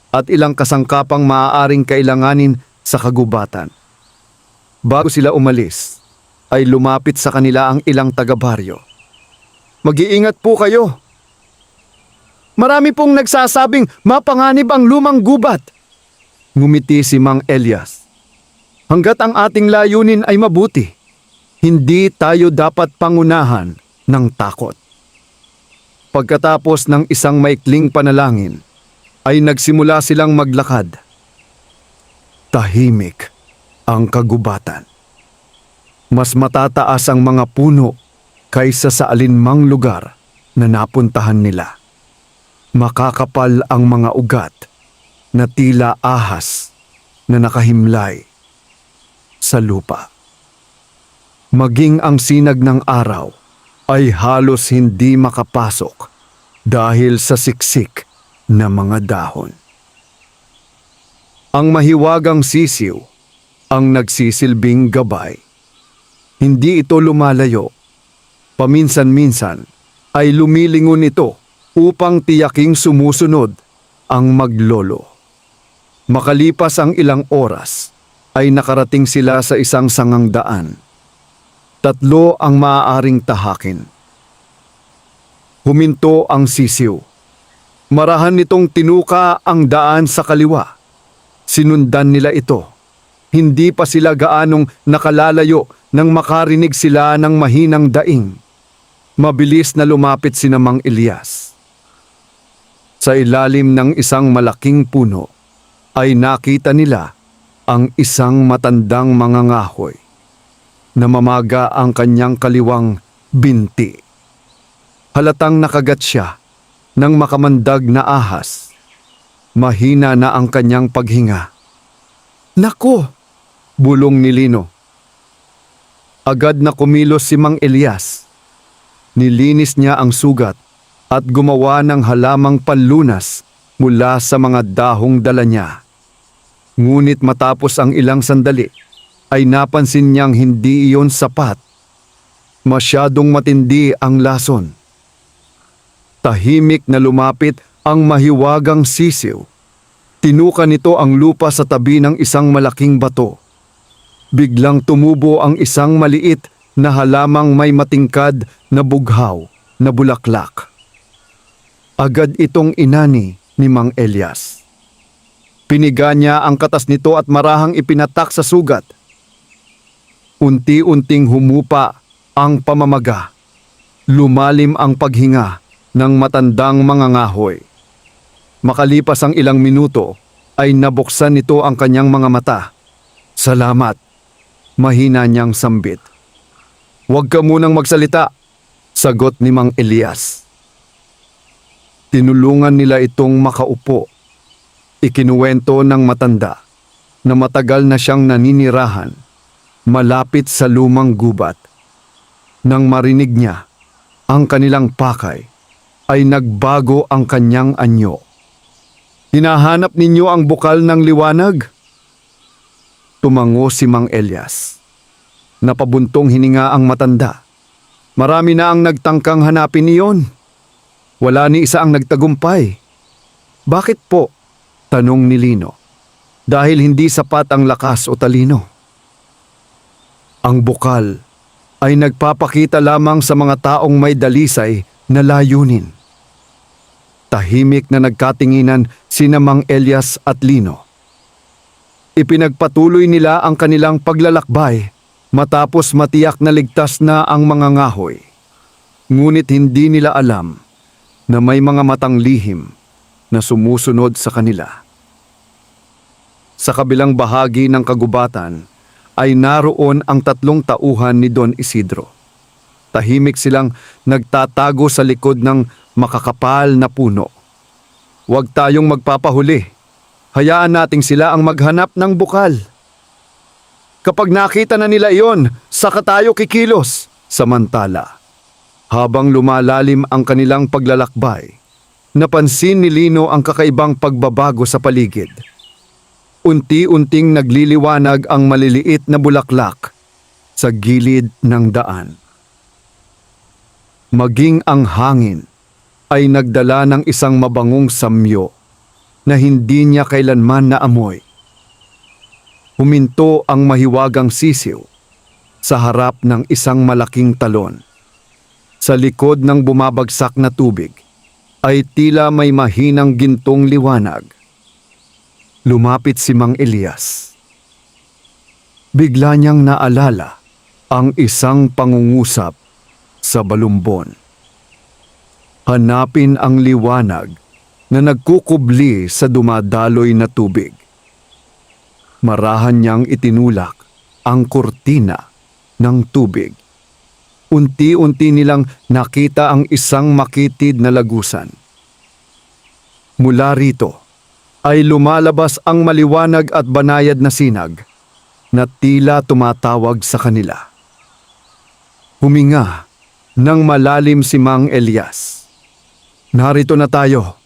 at ilang kasangkapang maaaring kailanganin sa kagubatan. Bago sila umalis, ay lumapit sa kanila ang ilang taga-baryo. "Mag-iingat po kayo. Marami pong nagsasabing mapanganib ang lumang gubat." Ngumiti si Mang Elias. "Hanggat ang ating layunin ay mabuti, hindi tayo dapat pangunahan ng takot." Pagkatapos ng isang maikling panalangin, ay nagsimula silang maglakad. Tahimik ang kagubatan. Mas matataas ang mga puno kaysa sa alinmang lugar na napuntahan nila. Makakapal ang mga ugat na tila ahas na nakahimlay sa lupa. Maging ang sinag ng araw ay halos hindi makapasok dahil sa siksik na mga dahon. Ang mahiwagang sisiw ang nagsisilbing gabay. Hindi ito lumalayo. Paminsan-minsan ay lumilingon ito upang tiyaking sumusunod ang maglolo. Makalipas ang ilang oras, ay nakarating sila sa isang sangang daan. 3 ang maaaring tahakin. Huminto ang sisiw. Marahan nitong tinuka ang daan sa kaliwa. Sinundan nila ito. Hindi pa sila gaanong nakalalayo nang makarinig sila ng mahinang daing. Mabilis na lumapit si Mang Elias. Sa ilalim ng isang malaking puno ay nakita nila ang isang matandang mangangahoy. Namamaga ang kanyang kaliwang binti. Halatang nakagat siya ng makamandag na ahas. Mahina na ang kanyang paghinga. "Naku!" bulong ni Lino. Agad na kumilos si Mang Elias. Nilinis niya ang sugat at gumawa ng halamang panlunas mula sa mga dahong dala niya. Ngunit matapos ang ilang sandali, ay napansin niyang hindi iyon sapat. Masyadong matindi ang lason. Tahimik na lumapit ang mahiwagang sisiw. Tinuka nito ang lupa sa tabi ng isang malaking bato. Biglang tumubo ang isang maliit na halamang may matingkad na bughaw na bulaklak. Agad itong inani ni Mang Elias. Piniga niya ang katas nito at marahang ipinatak sa sugat. Unti-unting humupa ang pamamaga. Lumalim ang paghinga ng matandang mangangahoy. Makalipas ang ilang minuto, ay nabuksan nito ang kanyang mga mata. "Salamat," mahina niyang sambit. "Huwag ka munang magsalita," sagot ni Mang Elias. Tinulungan nila itong makaupo. Ikinuwento ng matanda na matagal na siyang naninirahan malapit sa lumang gubat. Nang marinig niya ang kanilang pakay, ay nagbago ang kanyang anyo. "Hinahanap ninyo ang bukal ng liwanag?" Tumango si Mang Elias. Napabuntong hininga ang matanda. Marami na ang nagtangkang hanapin iyon. Wala ni isa ang nagtagumpay. "Bakit po?" tanong ni Lino. "Dahil hindi sapat ang lakas o talino." Ang bukal ay nagpapakita lamang sa mga taong may dalisay na layunin. Tahimik na nagkatinginan sina Mang Elias at Lino. Ipinagpatuloy nila ang kanilang paglalakbay matapos matiyak na ligtas na ang mga ngahoy. Ngunit hindi nila alam na may mga matang lihim na sumusunod sa kanila. Sa kabilang bahagi ng kagubatan ay naroon ang 3 tauhan ni Don Isidro. Tahimik silang nagtatago sa likod ng makakapal na puno. Huwag tayong magpapahuli. Hayaan nating sila ang maghanap ng bukal. Kapag nakita na nila iyon, saka tayo kikilos. Samantala, habang lumalalim ang kanilang paglalakbay, napansin ni Lino ang kakaibang pagbabago sa paligid. Unti-unting nagliliwanag ang maliliit na bulaklak sa gilid ng daan. Maging ang hangin ay nagdala ng isang mabangong samyo na hindi niya kailanman naamoy. Huminto ang mahiwagang sisiw sa harap ng isang malaking talon. Sa likod ng bumabagsak na tubig ay tila may mahinang gintong liwanag. Lumapit si Mang Elias. Bigla niyang naalala ang isang pangungusap sa balumbon. Hanapin ang liwanag na nagkukubli sa dumadaloy na tubig. Marahan niyang itinulak ang kurtina ng tubig. Unti-unti nilang nakita ang isang makitid na lagusan. Mula rito ay lumalabas ang maliwanag at banayad na sinag na tila tumatawag sa kanila. Huminga ng malalim si Mang Elias. Narito na tayo.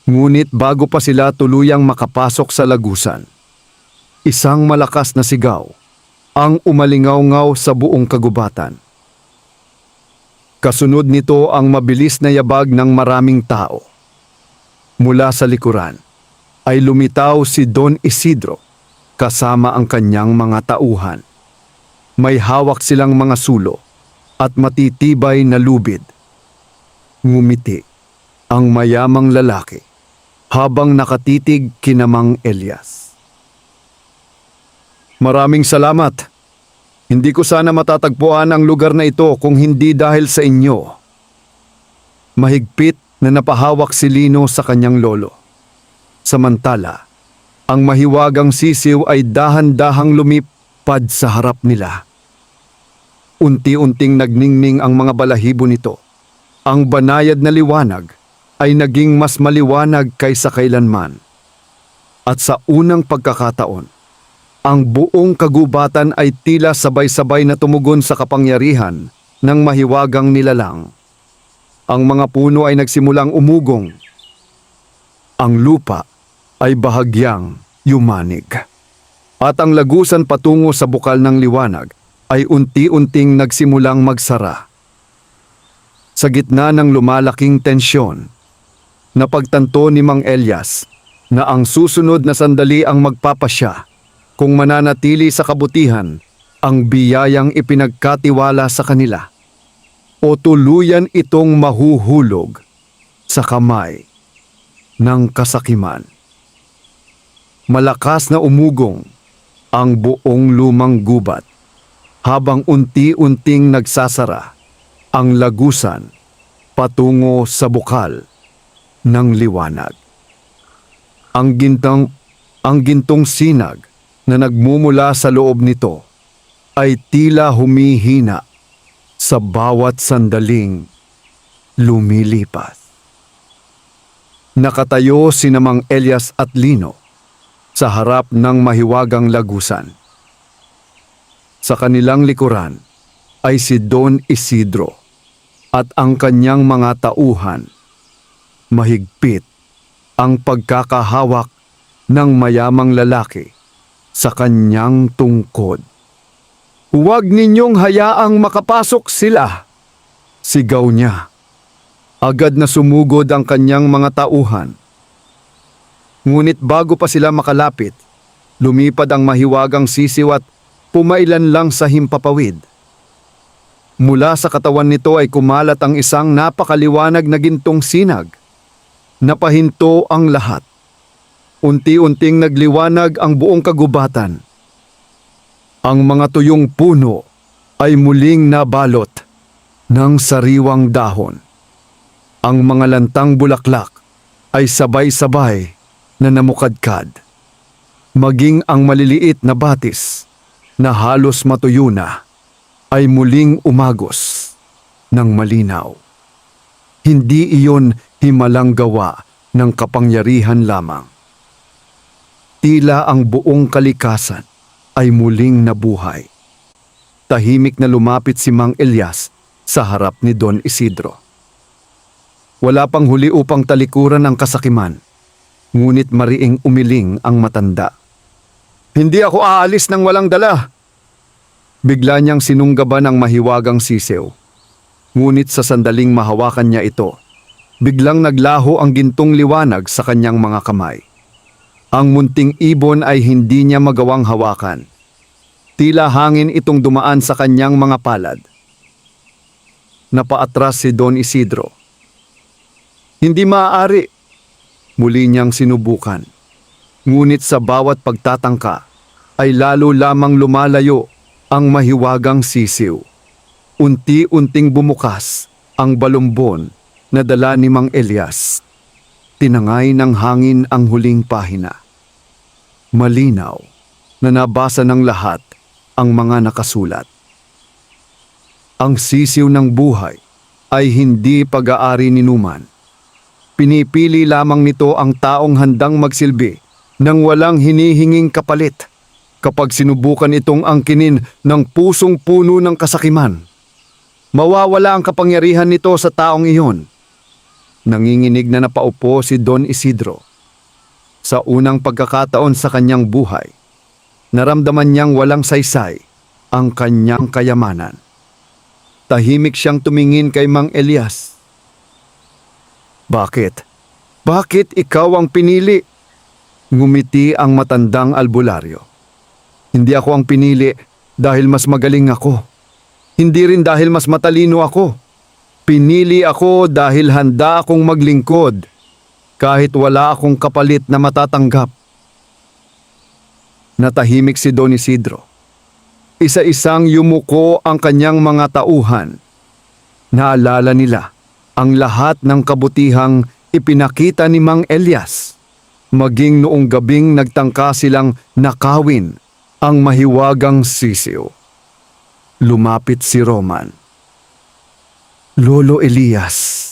Ngunit bago pa sila tuluyang makapasok sa lagusan, isang malakas na sigaw ang umalingaw-ngaw sa buong kagubatan. Kasunod nito ang mabilis na yabag ng maraming tao. Mula sa likuran ay lumitaw si Don Isidro kasama ang kanyang mga tauhan. May hawak silang mga sulo at matitibay na lubid. Ngumiti ang mayamang lalaki habang nakatitig kina Mang Elias. Maraming salamat. Hindi ko sana matatagpuan ang lugar na ito kung hindi dahil sa inyo. Mahigpit na napahawak si Lino sa kanyang lolo. Samantala, ang mahiwagang sisiw ay dahan-dahang lumipad sa harap nila. Unti-unting nagningning ang mga balahibo nito. Ang banayad na liwanag ay naging mas maliwanag kaysa kailanman. At sa unang pagkakataon, ang buong kagubatan ay tila sabay-sabay na tumugon sa kapangyarihan ng mahiwagang nilalang. Ang mga puno ay nagsimulang umugong. Ang lupa ay bahagyang yumanig. At ang lagusan patungo sa bukal ng liwanag ay unti-unting nagsimulang magsara. Sa gitna ng lumalaking tensyon, napagtanto ni Mang Elias na ang susunod na sandali ang magpapasya kung mananatili sa kabutihan ang biyayang ipinagkatiwala sa kanila o tuluyan itong mahuhulog sa kamay ng kasakiman. Malakas na umugong ang buong lumang gubat habang unti-unting nagsasara ang lagusan patungo sa bukal ng liwanag. Ang gintong sinag na nagmumula sa loob nito ay tila humihina sa bawat sandaling lumilipas. Nakatayo sina Mang Elias at Lino sa harap ng mahiwagang lagusan. Sa kanilang likuran ay si Don Isidro at ang kanyang mga tauhan. Mahigpit ang pagkakahawak ng mayamang lalaki sa kanyang tungkod. "Huwag ninyong hayaang makapasok sila!" sigaw niya. Agad na sumugod ang kanyang mga tauhan. Ngunit bago pa sila makalapit, lumipad ang mahiwagang sisiw at pumailan lang sa himpapawid. Mula sa katawan nito ay kumalat ang isang napakaliwanag na gintong sinag. Napahinto ang lahat. Unti-unting nagliwanag ang buong kagubatan. Ang mga tuyong puno ay muling nabalot ng sariwang dahon. Ang mga lantang bulaklak ay sabay-sabay na namukadkad. Maging ang maliliit na batis na halos matuyo na ay muling umagos ng malinaw. Hindi iyon himalang gawa ng kapangyarihan lamang. Tila ang buong kalikasan ay muling nabuhay. Tahimik na lumapit si Mang Elias sa harap ni Don Isidro. Wala pang huli upang talikuran ang kasakiman, ngunit mariing umiling ang matanda. "Hindi ako aalis nang walang dala." Bigla niyang sinunggaban ang mahiwagang sisew. Ngunit sa sandaling mahawakan niya ito, biglang naglaho ang gintong liwanag sa kanyang mga kamay. Ang munting ibon ay hindi niya magawang hawakan. Tila hangin itong dumaan sa kanyang mga palad. Napaatras si Don Isidro. "Hindi maaari." Muli niyang sinubukan. Ngunit sa bawat pagtatangka ay lalo lamang lumalayo ang mahiwagang sisiw. Unti-unting bumukas ang balumbon na dala ni Mang Elias. Tinangay ng hangin ang huling pahina. Malinaw na nabasa ng lahat ang mga nakasulat. Ang sisiw ng buhay ay hindi pag-aari ni Numan. Pinipili lamang nito ang taong handang magsilbi nang walang hinihinging kapalit kapag sinubukan itong angkinin ng pusong puno ng kasakiman. Mawawala ang kapangyarihan nito sa taong iyon. Nanginginig na napaupo si Don Isidro. Sa unang pagkakataon sa kanyang buhay, naramdaman niyang walang saysay ang kanyang kayamanan. Tahimik siyang tumingin kay Mang Elias. "Bakit? Bakit ikaw ang pinili?" Ngumiti ang matandang albularyo. "Hindi ako ang pinili dahil mas magaling ako. Hindi rin dahil mas matalino ako. Pinili ako dahil handa akong maglingkod kahit wala akong kapalit na matatanggap." Natahimik si Don Isidro. Isa-isang yumuko ang kanyang mga tauhan. Naalala nila ang lahat ng kabutihang ipinakita ni Mang Elias. Maging noong gabing nagtangka silang nakawin ang mahiwagang sisiw. Lumapit si Roman. "Lolo Elias,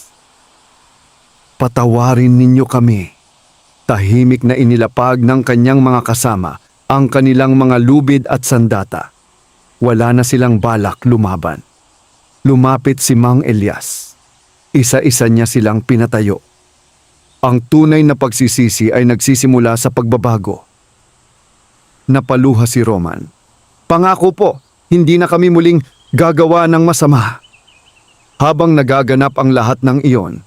patawarin ninyo kami." Tahimik na inilapag ng kanyang mga kasama ang kanilang mga lubid at sandata. Wala na silang balak lumaban. Lumapit si Mang Elias. Isa-isa niya silang pinatayo. Ang tunay na pagsisisi ay nagsisimula sa pagbabago. Napaluha si Roman. "Pangako po, hindi na kami muling gagawa ng masama." Habang nagaganap ang lahat ng iyon,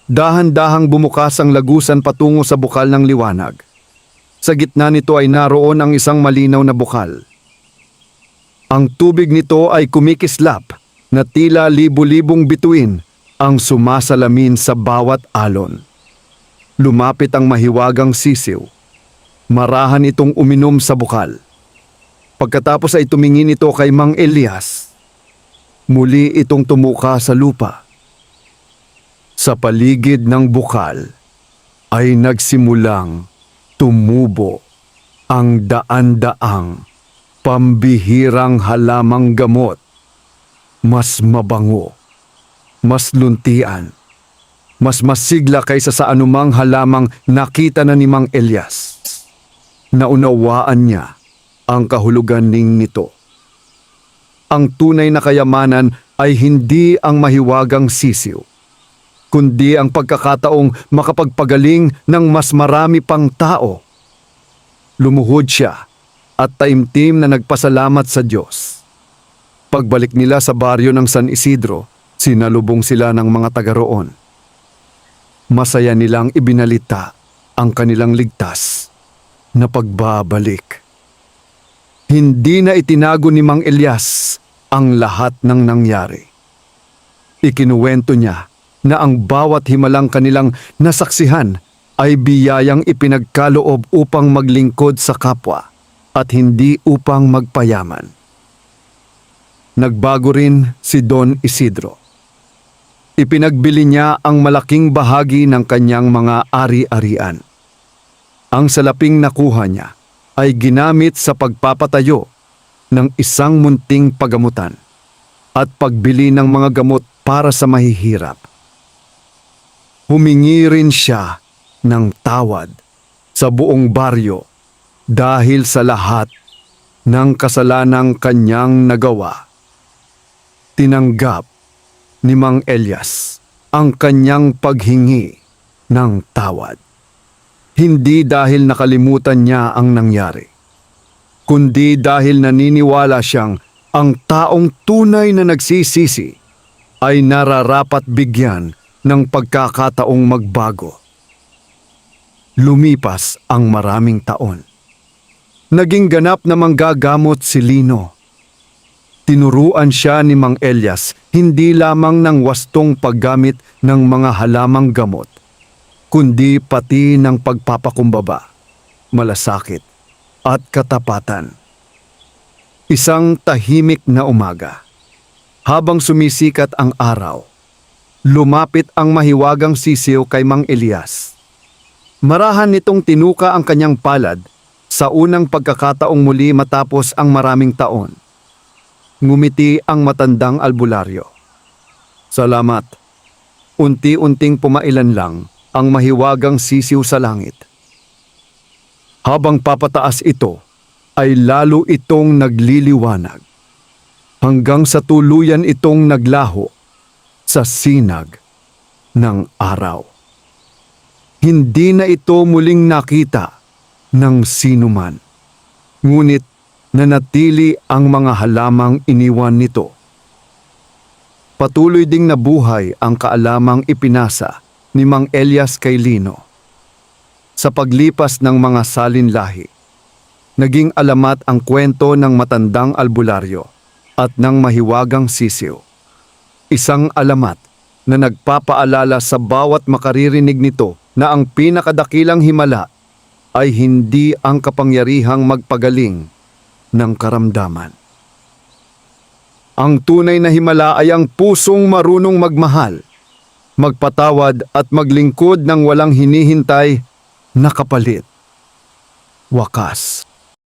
dahan-dahang bumukas ang lagusan patungo sa bukal ng liwanag. Sa gitna nito ay naroon ang isang malinaw na bukal. Ang tubig nito ay kumikislap na tila libu-libong bituin ang sumasalamin sa bawat alon. Lumapit ang mahiwagang sisiw. Marahan itong uminom sa bukal. Pagkatapos ay tumingin ito kay Mang Elias. Muli itong tumuka sa lupa. Sa paligid ng bukal ay nagsimulang tumubo ang daan-daang pambihirang halamang gamot. Mas mabango, mas luntian, mas masigla kaysa sa anumang halamang nakita na ni Mang Elias. Naunawaan niya ang kahulugan nito. Ang tunay na kayamanan ay hindi ang mahiwagang sisiw, kundi ang pagkakataong makapagpagaling ng mas marami pang tao. Lumuhod siya at taimtim na nagpasalamat sa Diyos. Pagbalik nila sa baryo ng San Isidro, sinalubong sila ng mga taga roon. Masaya nilang ibinalita ang kanilang ligtas na pagbabalik. Hindi na itinago ni Mang Elias ang lahat ng nangyari. Ikinuwento niya na ang bawat himalang kanilang nasaksihan ay biyayang ipinagkaloob upang maglingkod sa kapwa at hindi upang magpayaman. Nagbago rin si Don Isidro. Ipinagbili niya ang malaking bahagi ng kanyang mga ari-arian. Ang salaping nakuha niya ay ginamit sa pagpapatayo ng isang munting pagamutan at pagbili ng mga gamot para sa mahihirap. Humingi rin siya ng tawad sa buong baryo dahil sa lahat ng kasalanang kanyang nagawa. Tinanggap ni Mang Elias ang kanyang paghingi ng tawad. Hindi dahil nakalimutan niya ang nangyari, kundi dahil naniniwala siyang ang taong tunay na nagsisisi ay nararapat bigyan ng pagkakataong magbago. Lumipas ang maraming taon. Naging ganap na manggagamot si Lino. Tinuruan siya ni Mang Elias hindi lamang ng wastong paggamit ng mga halamang gamot, kundi pati ng pagpapakumbaba, malasakit at katapatan. Isang tahimik na umaga, habang sumisikat ang araw, lumapit ang mahiwagang sisiw kay Mang Elias. Marahan nitong tinuka ang kanyang palad sa unang pagkakataong muli matapos ang maraming taon. Ngumiti ang matandang albularyo. Salamat. Unti-unting pumailan lang ang mahiwagang sisiw sa langit. Habang papataas ito, ay lalo itong nagliliwanag. Hanggang sa tuluyan itong naglaho sa sinag ng araw. Hindi na ito muling nakita ng sinuman. Ngunit nanatili ang mga halamang iniwan nito. Patuloy ding nabuhay ang kaalamang ipinasa ni Mang Elias kay Lino. Sa paglipas ng mga salinlahi, naging alamat ang kwento ng matandang albularyo at ng mahiwagang sisiw. Isang alamat na nagpapaalala sa bawat makaririnig nito na ang pinakadakilang himala ay hindi ang kapangyarihang magpagaling ng karamdaman. Ang tunay na himala ay ang pusong marunong magmahal, magpatawad at maglingkod ng walang hinihintay na kapalit. Wakas.